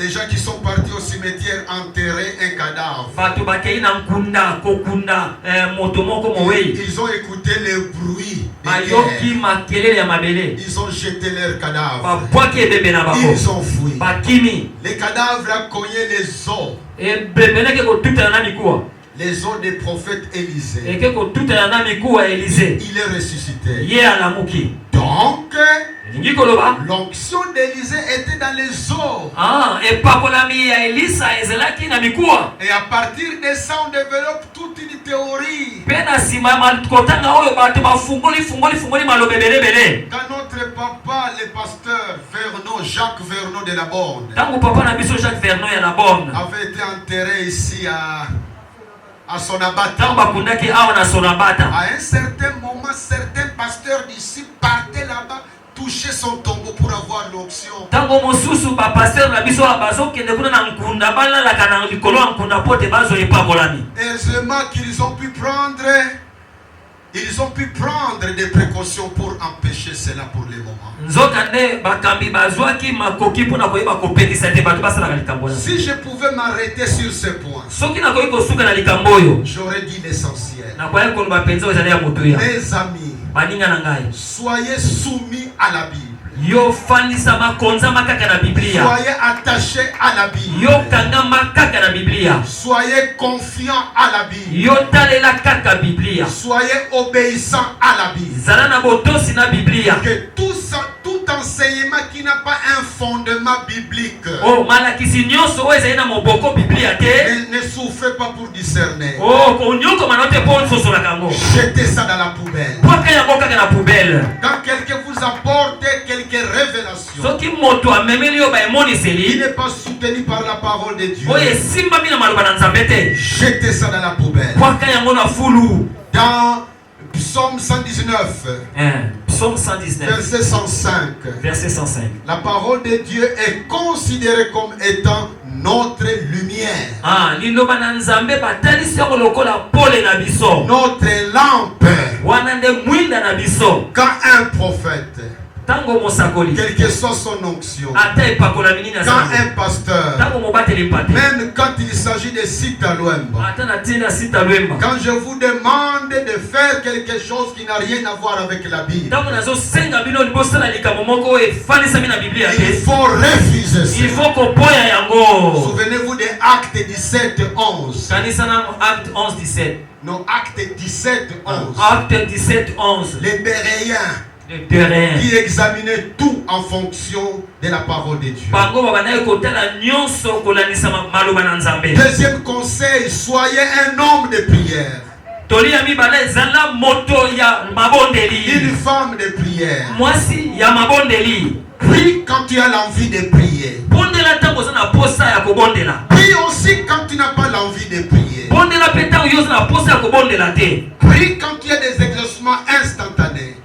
Les gens qui sont partis au cimetière enterrer un cadavre, ils ont écouté le bruit de guerre. Ils ont jeté leur cadavre. Ils ont fui. Les cadavres ont cogné les os. Les os des prophètes Élisée. Il est ressuscité. Donc, l'onction d'Élisée était dans les eaux. Et à partir de ça, on développe toute une théorie. Quand notre papa, le pasteur Jacques Vernon de la Bonne, avait été enterré ici à Sonabata, à un certain moment, certains pasteurs d'ici partaient là-bas toucher son tombeau pour avoir l'onction. Heureusement qu'ils ont pu prendre des précautions pour empêcher cela pour le moment. Si je pouvais m'arrêter sur ce point, j'aurais dit l'essentiel. Mes amis, soyez soumis à la Bible. Yo fandisa makonza makaka na Biblia. Soyez attachés à la Bible. Yo kanga makaka na Biblia. Soyez confiants à la Bible. Yo talela kaka Biblia. Soyez obéissants à la Bible. Zala na botosi na Biblia. Que tout enseignement qui n'a pas un fondement biblique oh malakisi nyonso oyo ezali na moboko Biblia te ne souffrez pas pour discerner. Oh konyoko manote po sosola kango. Jetez ça dans la poubelle. Pwaka yango kaka na poubelle. Quand quelqu'un vous apporte quelques révélations, soki moto amemeli yo ba emoniseli, il n'est pas soutenu par la parole de Dieu, oyo esimbami na maloba na Nzambe te, jetez ça dans la poubelle. Pwaka yango na fulu. Dans Psaume 119, Psaume 119, verset 105, verset 105. La parole de Dieu est considérée comme étant notre lumière. Liloba na Nzambe batalisi yango lokola pole na biso. Notre lampe. Wana nde mwinda na biso. Quand un prophète, tango mosakoli, quelle que soit son onction, quand un pasteur, même quand il s'agit de Sita Luemba, quand je vous demande de faire quelque chose qui n'a rien à voir avec la Bible, il faut refuser ça. Il faut qu'on poye yango. Souvenez-vous de Acte 17, 11. Acte 11, 17. Non, Acte 17, 11. Acte 17, 11. Les Béréens qui examinaient tout en fonction de la parole de Dieu. Deuxième conseil, soyez un homme de prière. Une femme de prière. Prie quand tu as l'envie de prier. Prie aussi quand tu n'as pas l'envie de prier. Prie quand tu as des exaucements instantanés.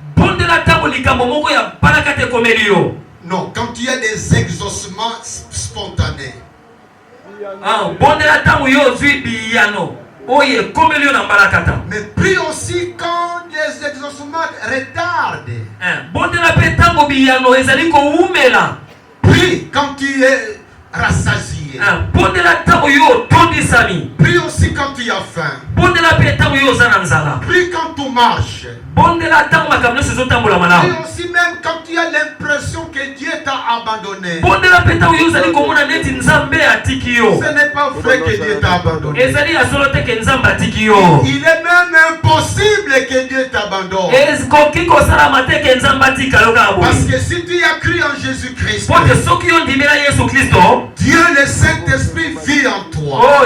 Non, quand tu as des exaucements spontanés. Mais prie aussi quand les exaucements retardent. Prie quand tu es rassasié. Prie aussi quand tu as faim. Prie quand tu marches. Prie aussi même quand tu as l'impression que Dieu t'a abandonné. Ce n'est pas vrai que Dieu t'a abandonné. Il est même impossible que Dieu t'abandonne. Parce que si tu as cru en Jésus-Christ, Dieu le Saint-Esprit vit en toi.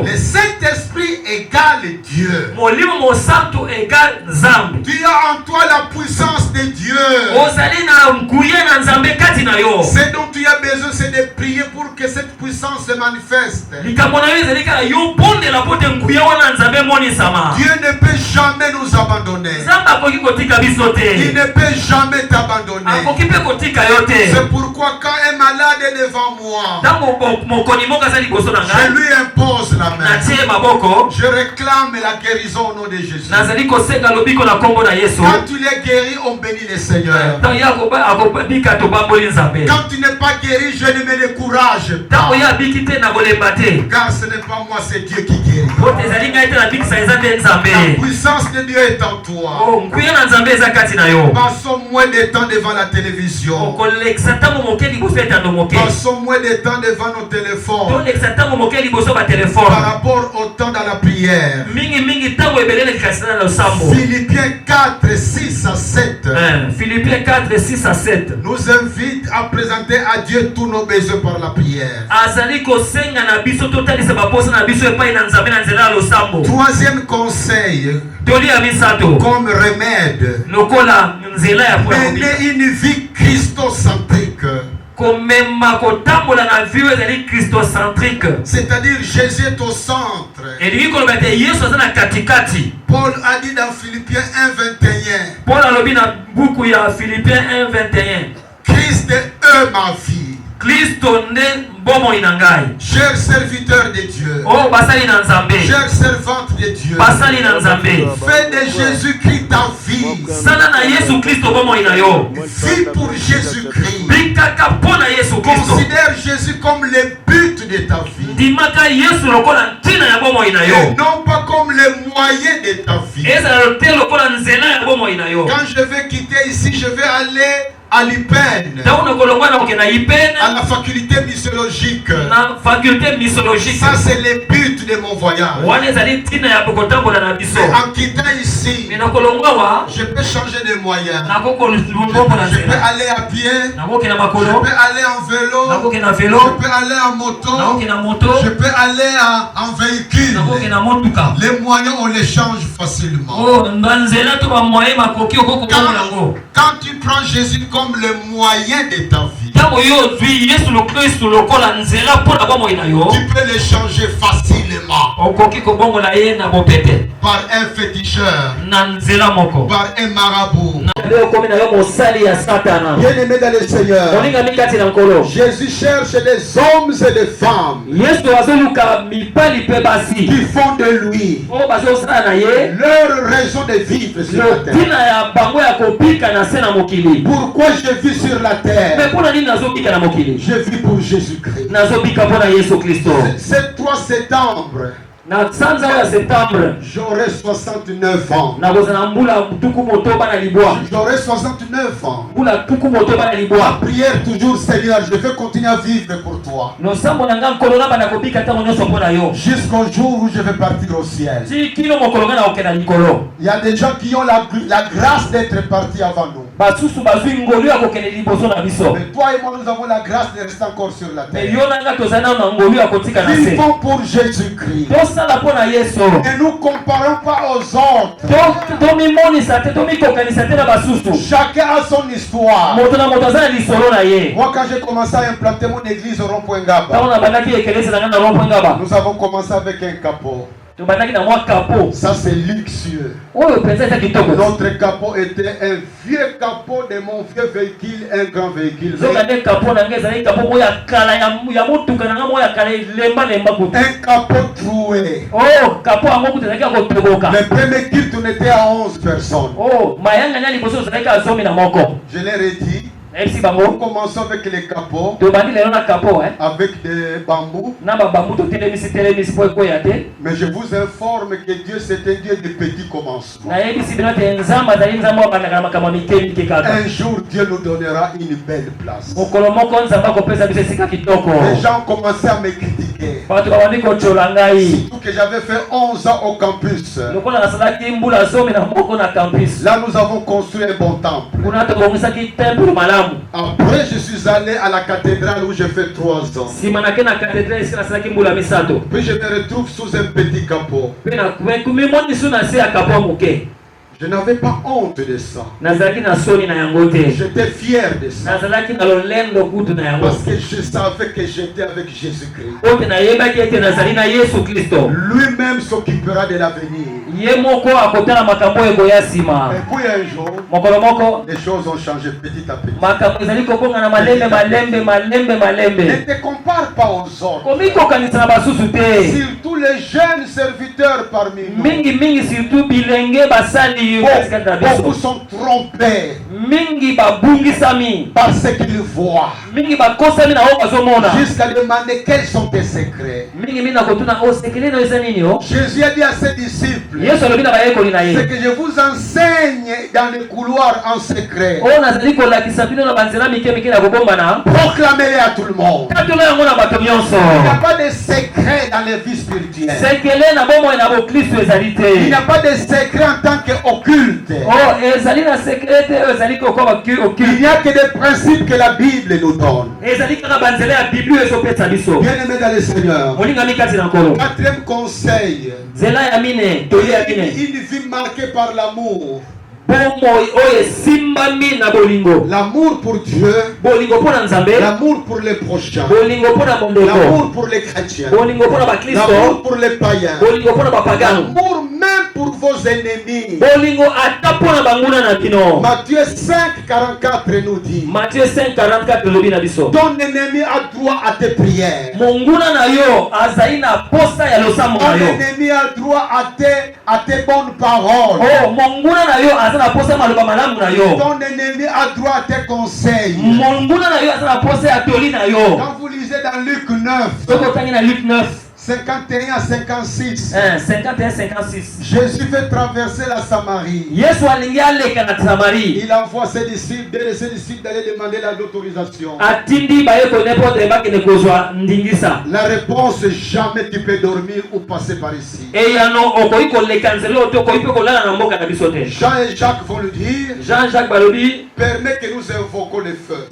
Le Saint-Esprit égale Dieu. Tu as en toi la puissance de Dieu. Ce dont tu as besoin, c'est de prier pour que cette puissance se manifeste. Dieu ne peut jamais nous abandonner. Il ne peut jamais t'abandonner. C'est pourquoi quand un malade est devant moi, je lui impose la main. Je réclame la guérison au nom de Jésus. Quand tu l'es guéri, on bénit le Seigneur. Quand tu n'es pas guéri, je ne me décourage pas. Car ce n'est pas moi, c'est Dieu qui guérit. La puissance de Dieu est en toi. Passons moins de temps devant la télévision. Passons moins de temps devant nos téléphones. Par rapport au temps dans la prière. Philippiens 4, 6 à 7. Philippiens 4, 6 à 7. Nous invite à présenter à Dieu tous nos besoins par la prière. Troisième conseil, comme remède, mener une vie christocentrique. C'est-à-dire Jésus est au centre. Paul a dit dans Philippiens 1:21. Christ est ma vie. Chers serviteurs de Dieu, chers servantes de Dieu, fais de Jésus-Christ ta vie. Vis pour Jésus-Christ. Considère Jésus comme le but de de ta vie. Dimaka Yesu lokola ntina ya bomo ina yo. Et non pas comme le moyen de ta vie. Eza lokola nzela ya bomo ina yo. Quand je vais quitter ici, je vais aller à l'IPEN, à la faculté missiologique. Ça c'est le but de mon voyage. Mais en quittant ici, je peux changer de moyens. Je peux aller à pied, je peux aller en vélo, je peux aller en moto, je peux aller en véhicule. Les moyens on les change facilement. Quand tu prends Jésus comme le moyen de ta vie, tu peux le changer facilement par un féticheur, par un marabout. Bien-aimé dans le Seigneur, Jésus cherche des hommes et des femmes qui font de lui leur raison de vivre sur la terre. Pourquoi je vis sur la terre? Je vis pour Jésus-Christ. C'est 3 septembre. J'aurai 69 ans. J'aurai 69 ans. La prière toujours, Seigneur, je veux continuer à vivre pour toi. Jusqu'au jour où je vais partir au ciel. Il y a des gens qui ont la grâce d'être partis avant nous. Mais toi et moi, nous avons la grâce de rester encore sur la terre. Vivons pour Jésus-Christ. Ne nous comparons pas aux autres. Chacun a son histoire. Moi, quand j'ai commencé à implanter mon église au rond-point Ngaba, nous avons commencé avec un capot. Ça c'est luxueux. Notre capot était un vieux capot de mon vieux véhicule, un grand véhicule. Un capot troué. Le premier culte on était à 11 personnes. Je leur ai dit, nous commençons avec les capots, avec des bambous. Mais je vous informe que Dieu c'est un Dieu de petits commencements. Un jour Dieu nous donnera une belle place. Les gens ont commencé à me critiquer. Surtout que j'avais fait 11 ans au campus. Là nous avons construit un bon temple. Après, je suis allé à la cathédrale où j'ai fait 3 ans. Puis je me retrouve sous un petit capot. Je n'avais pas honte de ça. J'étais fier de ça. Parce que je savais que j'étais avec Jésus-Christ. Lui-même s'occupera de l'avenir. Et puis un jour, les choses ont changé petit à petit. Ne te compare pas aux autres. Surtout les jeunes serviteurs parmi nous. Beaucoup sont trompés par ce qu'ils voient. Jusqu'à demander quels sont tes secrets. Jésus a dit à ses disciples, ce que je vous enseigne dans les couloirs en secret, proclamez-les à tout le monde. Il n'y a pas de secret dans les vies spirituelles. Il n'y a pas de secret en tant qu'occulte. Il n'y a que des principes que la Bible nous donne. Bien-aimé dans le Seigneur, 4e conseil, une vie marquée par l'amour. L'amour pour Dieu, l'amour pour les prochains, l'amour pour les chrétiens, l'amour pour les païens, l'amour même pour vos ennemis. Matthieu 5:44 nous dit, ton ennemi a droit à tes prières. Ton ennemi a droit à tes bonnes paroles. Ton ennemi a droit à tes conseils. Quand vous lisez lisez dans Luc 9. 51 à 56. 51-56. Jésus fait traverser la Samarie. Il envoie ses disciples d'aller demander l'autorisation. La réponse est jamais tu peux dormir ou passer par ici. Jean et Jacques vont le dire. Permet que nous invoquons le feu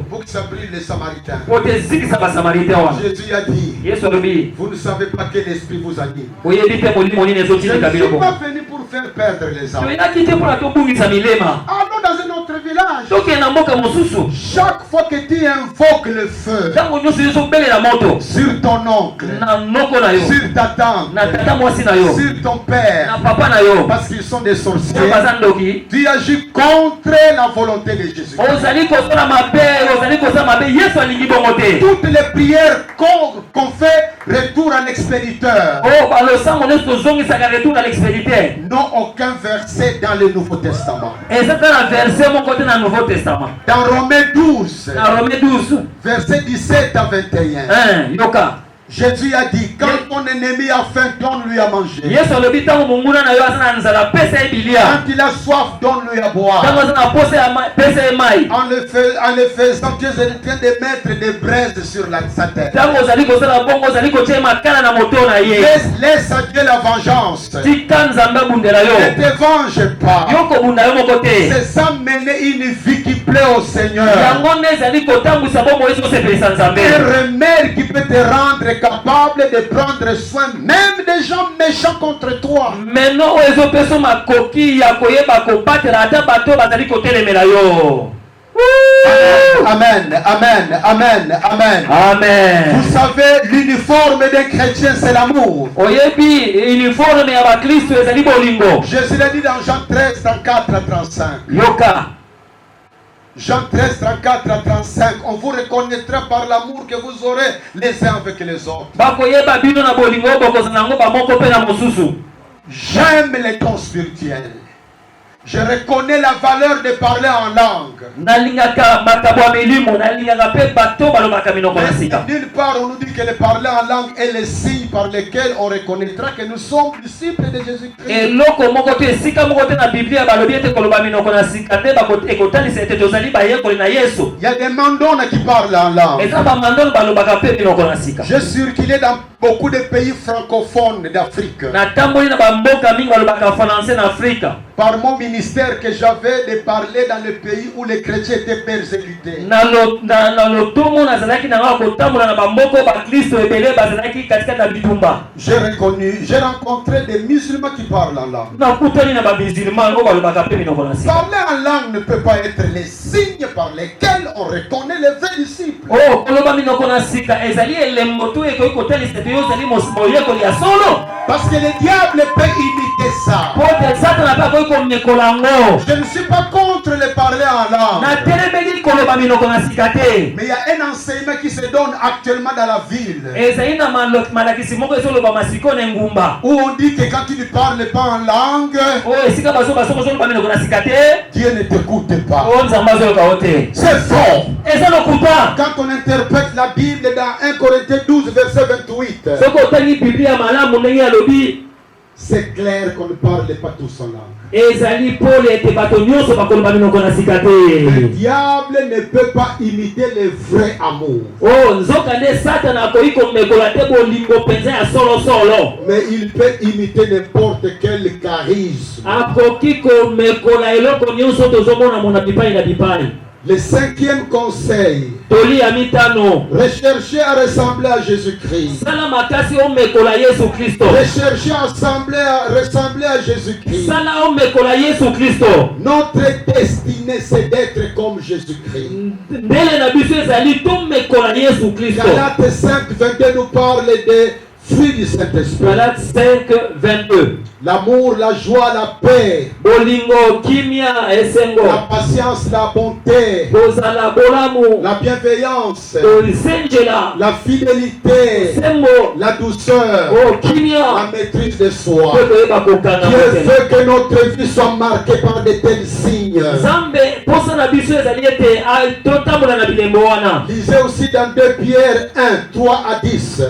pour que ça brille les Samaritains. Jésus a dit, vous ne savez pas quel esprit vous anime. Je ne suis pas venu pour faire perdre les âmes. Allons dans un autre village. Chaque fois que tu invoques le feu sur ton oncle, sur ta tante, sur ton père, parce qu'ils sont des sorciers, tu agis contre la volonté de Jésus. Toutes les prières qu'on fait retour à l'expéditeur n'ont aucun verset dans le Nouveau Testament. Dans Romains 12, verset 17 à 21, Jésus a dit, quand ton ennemi a faim, donne-lui à manger. Quand il a soif, donne-lui à boire. En le faisant, Dieu est en train de mettre des braises sur sa tête. Laisse à Dieu la vengeance. Ne te venge pas. C'est ça mener une vie qui plaît au Seigneur. Un remède qui peut te rendre capable de prendre soin même des gens méchants contre toi. Amen, amen, amen, amen, amen. Vous savez, l'uniforme d'un chrétien, c'est l'amour. Jésus l'a dit dans Jean 13, 34 à 35. Jean 13, 34 à 35, on vous reconnaîtra par l'amour que vous aurez les uns avec les autres. J'aime les dons spirituels. Je reconnais la valeur de parler en langue. D'une part, on nous dit que le parler en langue est le signe par lequel on reconnaîtra que nous sommes disciples de Jésus-Christ. Il y a des mandons qui parlent en langue. J'ai circulé dans beaucoup de pays francophones d'Afrique. Par mon ministère que j'avais de parler dans le pays où les chrétiens étaient persécutés. J'ai rencontré des musulmans qui parlent en langue. Parler en langue ne peut pas être les signes par lesquels on reconnaît les vrais disciples. Parce que le diable peut imiter ça. Je ne suis pas contre le parler en langue. Mais il y a un enseignement qui se donne actuellement dans la ville. Où on dit que quand tu ne parles pas en langue, Dieu ne t'écoute pas. C'est faux. Quand on interprète la Bible dans 1 Corinthiens 12 verset 28, c'est clair qu'on ne parle pas tous en langue. Le diable ne peut pas imiter le vrai amour. Mais il peut imiter n'importe quel charisme. Le cinquième conseil, recherchez à ressembler à Jésus-Christ. Recherchez à ressembler à Jésus-Christ. Notre destinée, c'est d'être comme Jésus-Christ. Galates 5, 22 nous parle des fruits du Saint-Esprit. Galates 5, 22. L'amour, la joie, la paix, bolingo, kimia, esengo, la patience, la bonté, bozala bolamu, la bienveillance, la fidélité, la douceur, la maîtrise de soi. Dieu veut que notre vie soit marquée par de tels signes. Lisez aussi dans 2 Pierre 1, 3 à 10.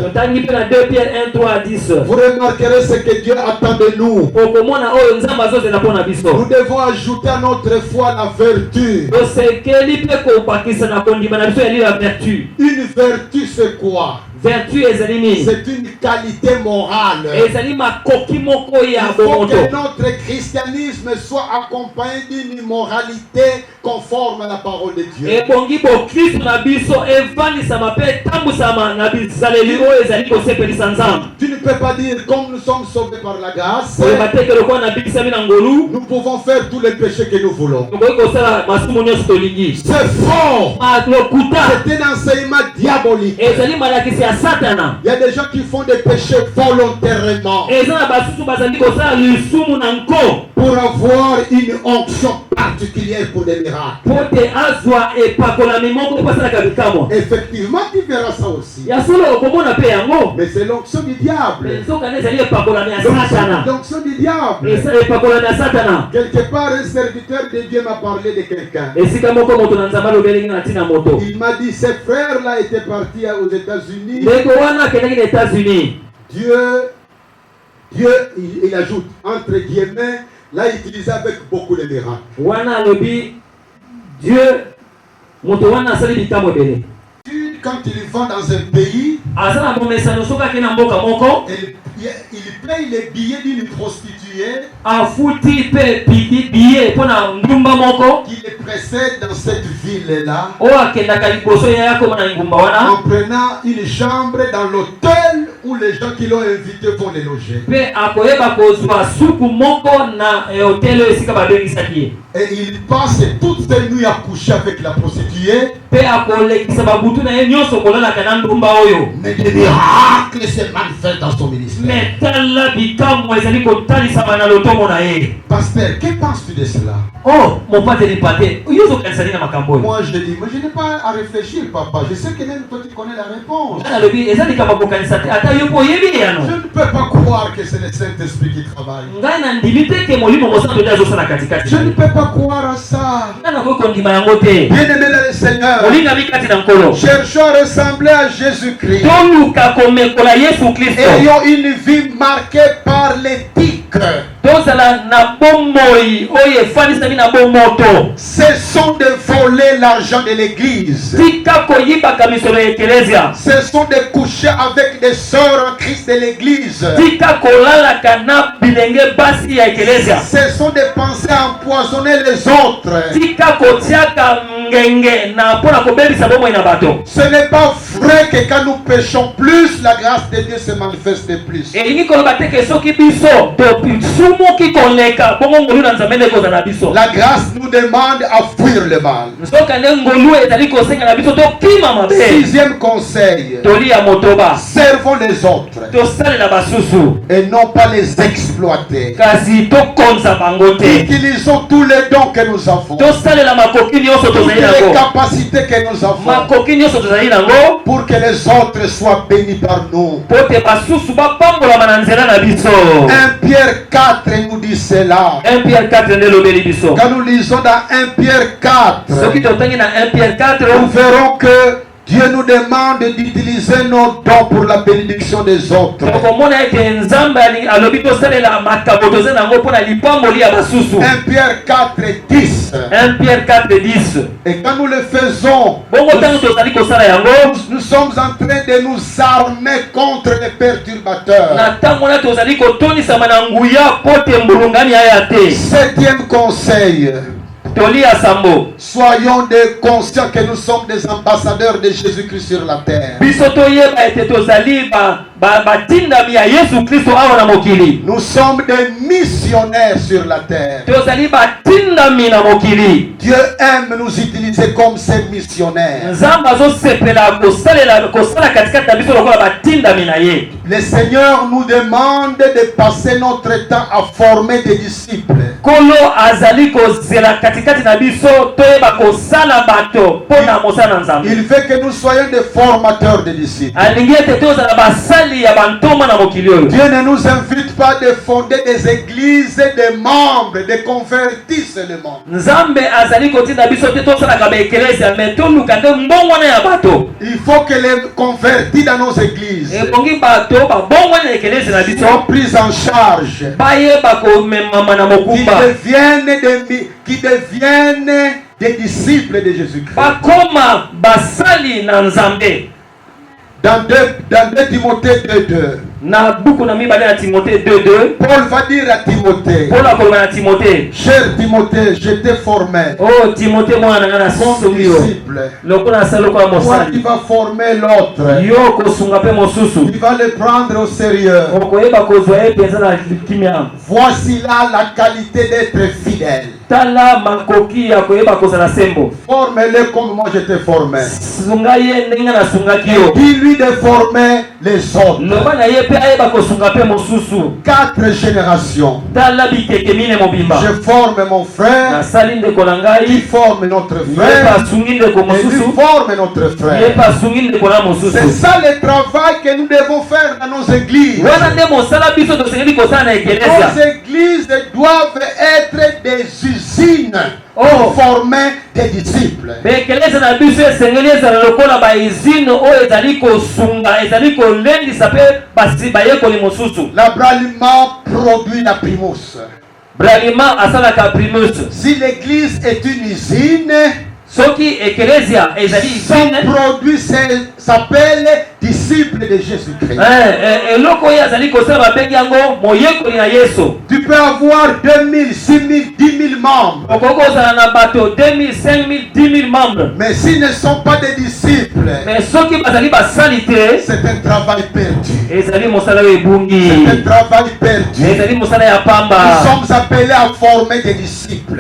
Vous remarquerez ce que Dieu attend de nous. Nous devons ajouter à notre foi la vertu. Une vertu, c'est quoi? Vertu c'est une qualité morale. Il faut que notre christianisme soit accompagné d'une moralité conforme à la parole de Dieu. Tu ne peux pas dire comme nous sommes sauvés par la grâce, nous pouvons faire tous les péchés que nous voulons. C'est faux. C'est un enseignement diabolique. Il y a des gens qui font des péchés volontairement pour avoir une onction particulière pour des miracles. Effectivement, tu verras ça aussi. Mais c'est l'onction du diable. L'onction du diable. Quelque part, un serviteur de Dieu m'a parlé de quelqu'un. Il m'a dit, ces frères-là étaient partis aux États-Unis. Dieu, il ajoute, entre guillemets, là il utilisait avec beaucoup de miracles. Quand il va dans un pays, il paye les billets d'une prostituée qui les précède dans cette ville-là en prenant une chambre dans l'hôtel où les gens qui l'ont invité vont les loger. Et il passe toutes ces nuits à coucher avec la prostituée. Mais des miracles se manifestent dans son ministère. Pasteur, que penses-tu de cela? Moi je dis, mais je n'ai pas à réfléchir, papa. Je sais que même toi tu connais la réponse. Je ne peux pas croire que c'est le Saint-Esprit qui travaille. Je ne peux pas croire à ça. Bien-aimé dans le Seigneur, cherchons à ressembler à Jésus-Christ. Ayons une vie marquée par l'éthique. Cessons de voler l'argent de l'église. Cessons de coucher avec des sœurs en Christ de l'église. Cessons de penser à empoisonner les autres. Ce n'est pas vrai que quand nous péchons plus, la grâce de Dieu se manifeste plus. La grâce nous demande à fuir le mal. 6e conseil, servons les autres et non pas les exploiter. Utilisons tous les dons que nous avons, toutes les capacités que nous avons, pour que les autres soient bénis par nous. 1 Pierre 4 nous dit cela. Quand nous lisons dans 1 Pierre 4, nous verrons que Dieu nous demande d'utiliser nos dons pour la bénédiction des autres. 1 Pierre 4, 10. Et quand nous le faisons, nous sommes en train de nous armer contre les perturbateurs. 7e conseil. Soyons conscients que nous sommes des ambassadeurs de Jésus-Christ sur la terre. Nous sommes des missionnaires sur la terre. Dieu aime nous utiliser comme ses missionnaires. Le Seigneur nous demande de passer notre temps à former des disciples. Il veut que nous soyons des formateurs de disciples. Dieu ne nous invite pas de fonder des églises, des membres, de convertir seulement. Il faut que les convertis dans nos églises soient pris en charge, qui deviennent des disciples de Jésus-Christ. Dans 2 Timothée 2:2. Paul va dire à Timothée, cher Timothée, je t'ai formé comme disciple. Toi qui vas former l'autre, tu vas le prendre au sérieux. Voici là la qualité d'être fidèle. Forme-le comme moi je t'ai formé. Et dis-lui de former les autres. 4 générations. Je forme mon frère, il forme notre frère, et lui forme notre frère. C'est ça le travail que nous devons faire dans nos églises. Nos églises doivent être des usines pour former des disciples. L'abraliment produit la primus. Si l'église est une usine, son produit s'appelle disciple de Jésus-Christ. Tu peux avoir 2000, 6000, 10 000 membres. Mais s'ils ne sont pas des disciples, c'est un travail perdu. C'est un travail perdu. Nous sommes appelés à former des disciples.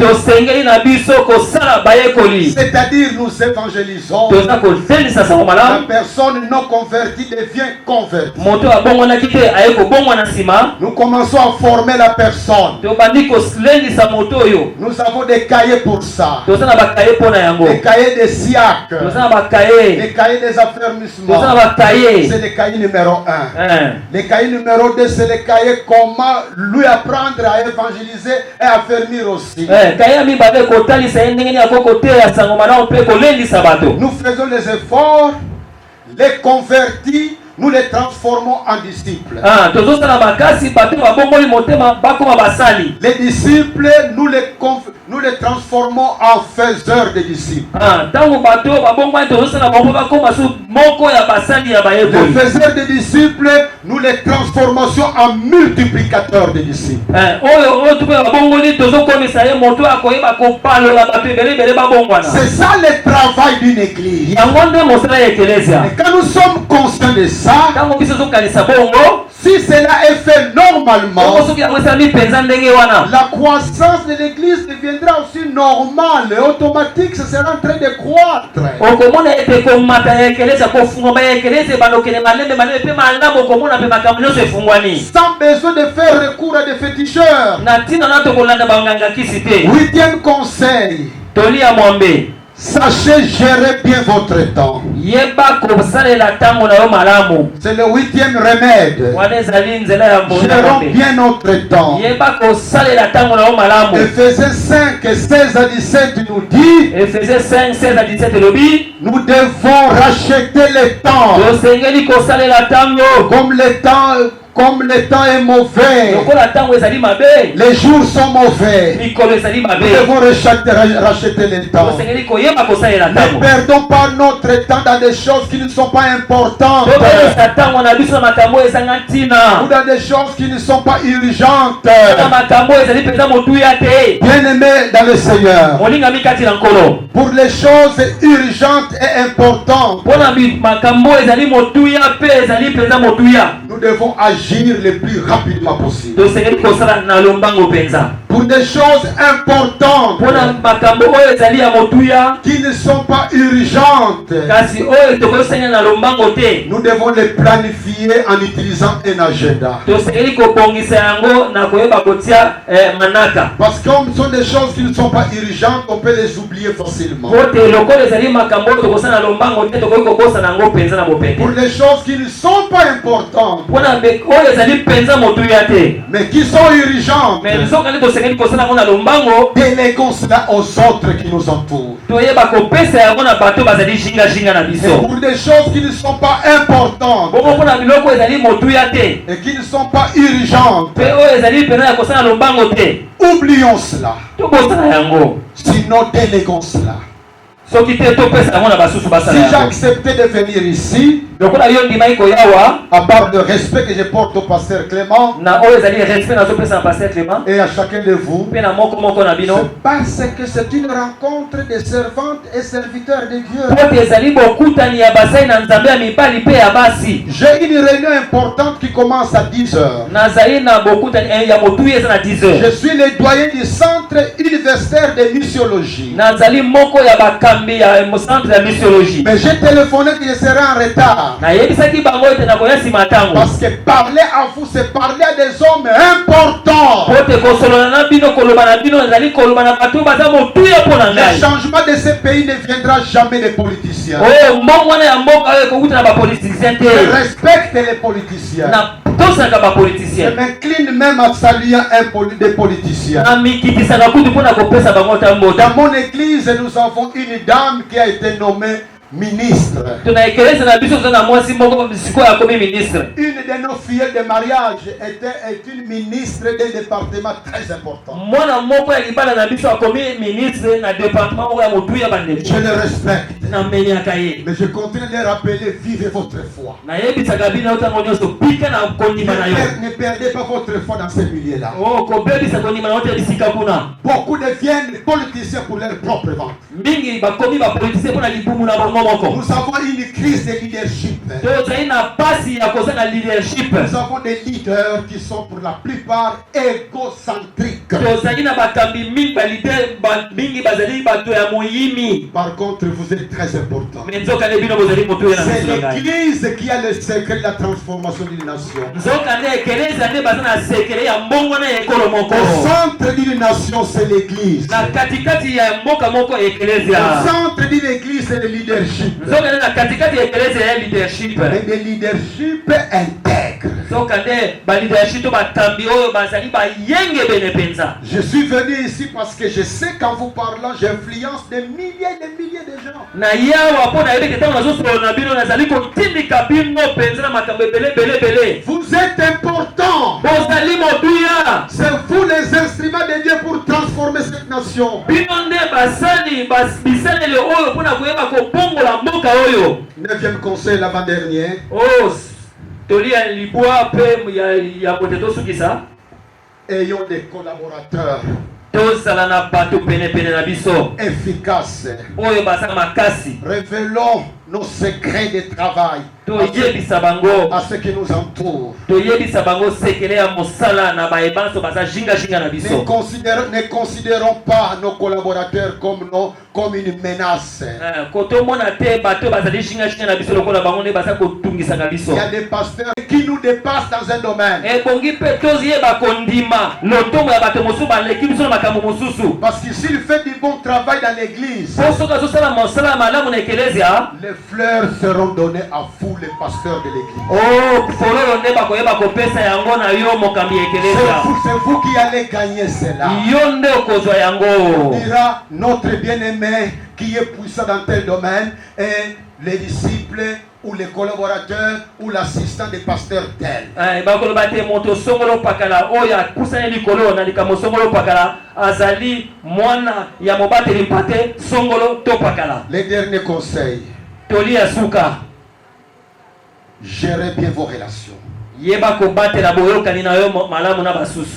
C'est-à-dire nous évangélisons. La personne non convertie devient convertie. Nous commençons à former la personne. Nous avons des cahiers pour ça. Des cahiers des siècles. Des cahiers des affermissements. C'est le cahier numéro 1. Le cahier numéro 2, c'est le cahier comment lui apprendre à évangéliser et à affermir aussi. Nous faisons les efforts, les convertis, nous les transformons en disciples. Les disciples, nous les transformons en faiseurs de disciples. Les faiseurs de disciples, nous les transformons en multiplicateurs de disciples. C'est ça le travail d'une église. Et quand nous sommes conscients de ça, si cela est fait normalement, la croissance de l'église deviendra aussi normale et automatique, ce sera en train de croître. Sans besoin de faire recours à des féticheurs. 8e conseil. Sachez gérer bien votre temps. C'est le 8e remède. Gérons bien notre temps. Ephésiens 5, 16 à 17 nous dit, nous devons racheter le temps. Comme le temps est mauvais, les jours sont mauvais, nous devons racheter le temps. Ne perdons pas notre temps dans des choses qui ne sont pas importantes ou dans des choses qui ne sont pas urgentes. Bien-aimés dans le Seigneur, pour les choses urgentes et importantes, nous devons agir le plus rapidement possible. pour des choses importantes qui ne sont pas urgentes, nous devons les planifier en utilisant un agenda. Parce que comme ce sont des choses qui ne sont pas urgentes, on peut les oublier facilement. Pour les choses qui ne sont pas importantes, mais qui sont urgentes, déléguons cela aux autres qui nous entourent. Et pour des choses qui ne sont pas importantes et qui ne sont pas urgentes, oublions cela. Sinon, déléguons cela. Si j'ai accepté de venir ici, à part le respect que je porte au pasteur Clément et à chacun de vous, c'est parce que c'est une rencontre des servantes et serviteurs de Dieu. J'ai une réunion importante qui commence à 10h. Je suis le doyen du centre universitaire de missiologie. Mais j'ai téléphoné que je serai en retard. Parce que parler à vous, c'est parler à des hommes importants. Le changement de ce pays ne viendra jamais des politiciens. Je respecte les politiciens. Je m'incline même à saluer des politiciens. Dans mon église, nous avons une dame qui a été nommée ministre. Une de nos filles de mariage est une ministre d'un département très important. Je le respecte. Mais je continue de rappeler, vivez votre foi. Ne perdez pas votre foi dans ce milieu-là. Beaucoup deviennent politiciens pour leur propre ventre. Nous avons une crise de leadership. Nous avons des leaders qui sont pour la plupart égocentriques. Par contre, vous êtes très important. C'est l'église qui a le secret de la transformation d'une nation. Le centre d'une nation, c'est l'église. Le centre d'une église, c'est le leadership. Mais le leadership intègre. Je suis venu ici parce que je sais qu'en vous parlant, j'influence des milliers et des milliers de gens. Vous êtes importants. C'est vous les instruments de Dieu pour transformer cette nation. 9e conseil l'avant-dernier. Ayons des collaborateurs efficaces. Révélons nos secrets de travail à ceux qui nous entourent. Ne considérons pas nos collaborateurs comme une menace. Il y a des pasteurs qui nous dépassent dans un domaine. Parce que s'il fait du bon travail dans l'église, les fleurs seront données à vous, les pasteurs de l'église. C'est vous qui allez gagner cela. On dira notre bien-aimé qui est puissant dans tel domaine et les disciples ou les collaborateurs ou l'assistant des pasteurs tel. Les derniers conseils. Gérez bien vos relations.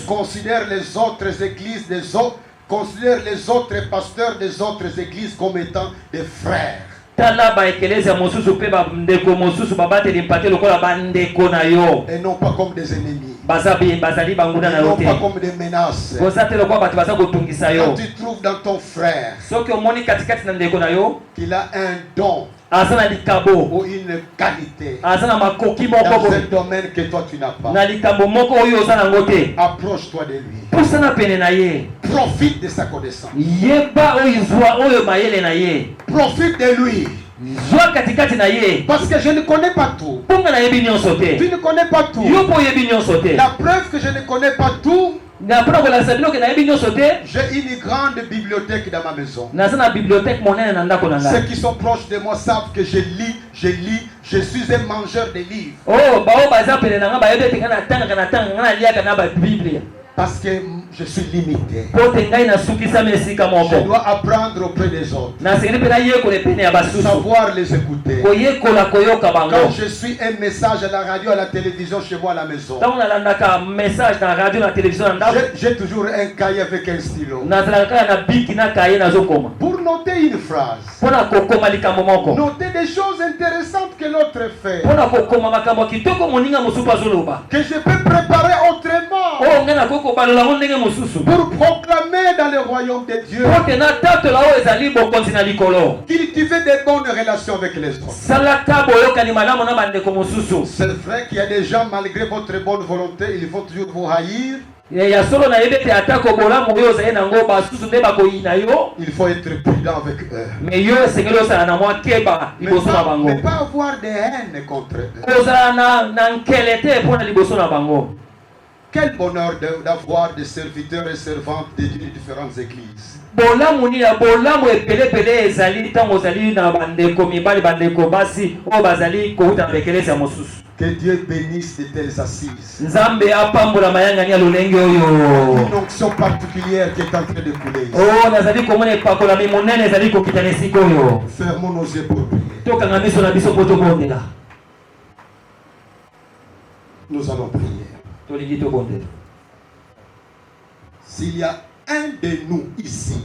Considère les autres églises des autres. Considère les autres pasteurs des autres églises comme étant des frères. Et non pas comme des ennemis. non pas comme des menaces. Quand tu trouves dans ton frère qu'il a un don ou une qualité dans un domaine que toi tu n'as pas, approche-toi de lui. Profite de sa connaissance. Profite de lui. Parce que je ne connais pas tout. Tu ne connais pas tout. La preuve que je ne connais pas tout, j'ai une grande bibliothèque dans ma maison. Ceux qui sont proches de moi savent que je lis, je suis un mangeur de livres. Parce que je suis limité. Je dois apprendre auprès des autres. Savoir les écouter. Quand je suis un message à la radio, à la télévision, chez moi à la maison, j'ai toujours un cahier avec un stylo. Pour noter une phrase. Noter des choses intéressantes que l'autre fait. Que je peux préparer autrement. Pour proclamer dans le royaume de Dieu. Cultiver des bonnes relations avec les autres. C'est vrai qu'il y a des gens, malgré votre bonne volonté, ils vont toujours vous haïr. Il faut être prudent avec eux. Mais pas avoir des haines contre eux. Quel bonheur d'avoir des serviteurs et servantes de différentes églises. Que Dieu bénisse de telles assises. Une onction particulière qui est en train de couler. Fermons nos yeux pour prier. Nous allons prier. S'il y a un de nous ici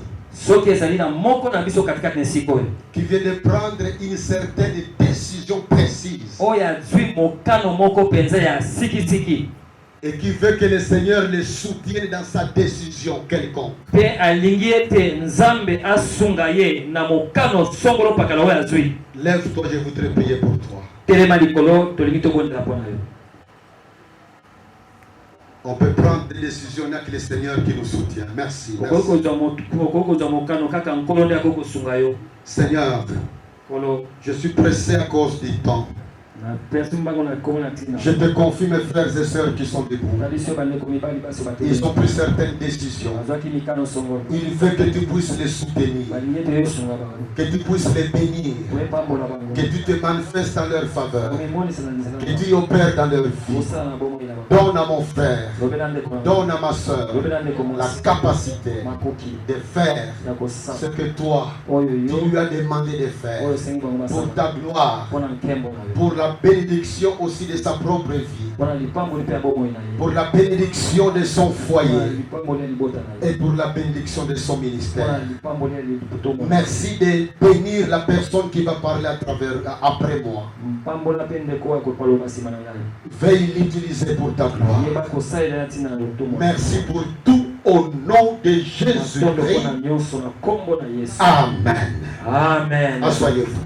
qui vient de prendre une certaine décision précise et qui veut que le Seigneur le soutienne dans sa décision quelconque, lève-toi, je voudrais prier pour toi. On peut prendre des décisions avec le Seigneur qui nous soutient. Merci. Seigneur, je suis pressé à cause du temps. Je te confie mes frères et sœurs qui sont debout. Ils ont pris certaines décisions. Il veut que tu puisses les soutenir, que tu puisses les bénir, que tu te manifestes en leur faveur, que tu opères dans leur vie. Donne à mon frère, donne à ma soeur la capacité de faire ce que toi, tu lui as demandé de faire pour ta gloire, pour la bénédiction aussi de sa propre vie, pour la bénédiction de son foyer et pour la bénédiction de son ministère. Merci de bénir la personne qui va parler après moi. Veuille l'utiliser pour ta gloire. Merci pour tout au nom de Jésus-Christ. Amen. Amen. Asseyez-vous.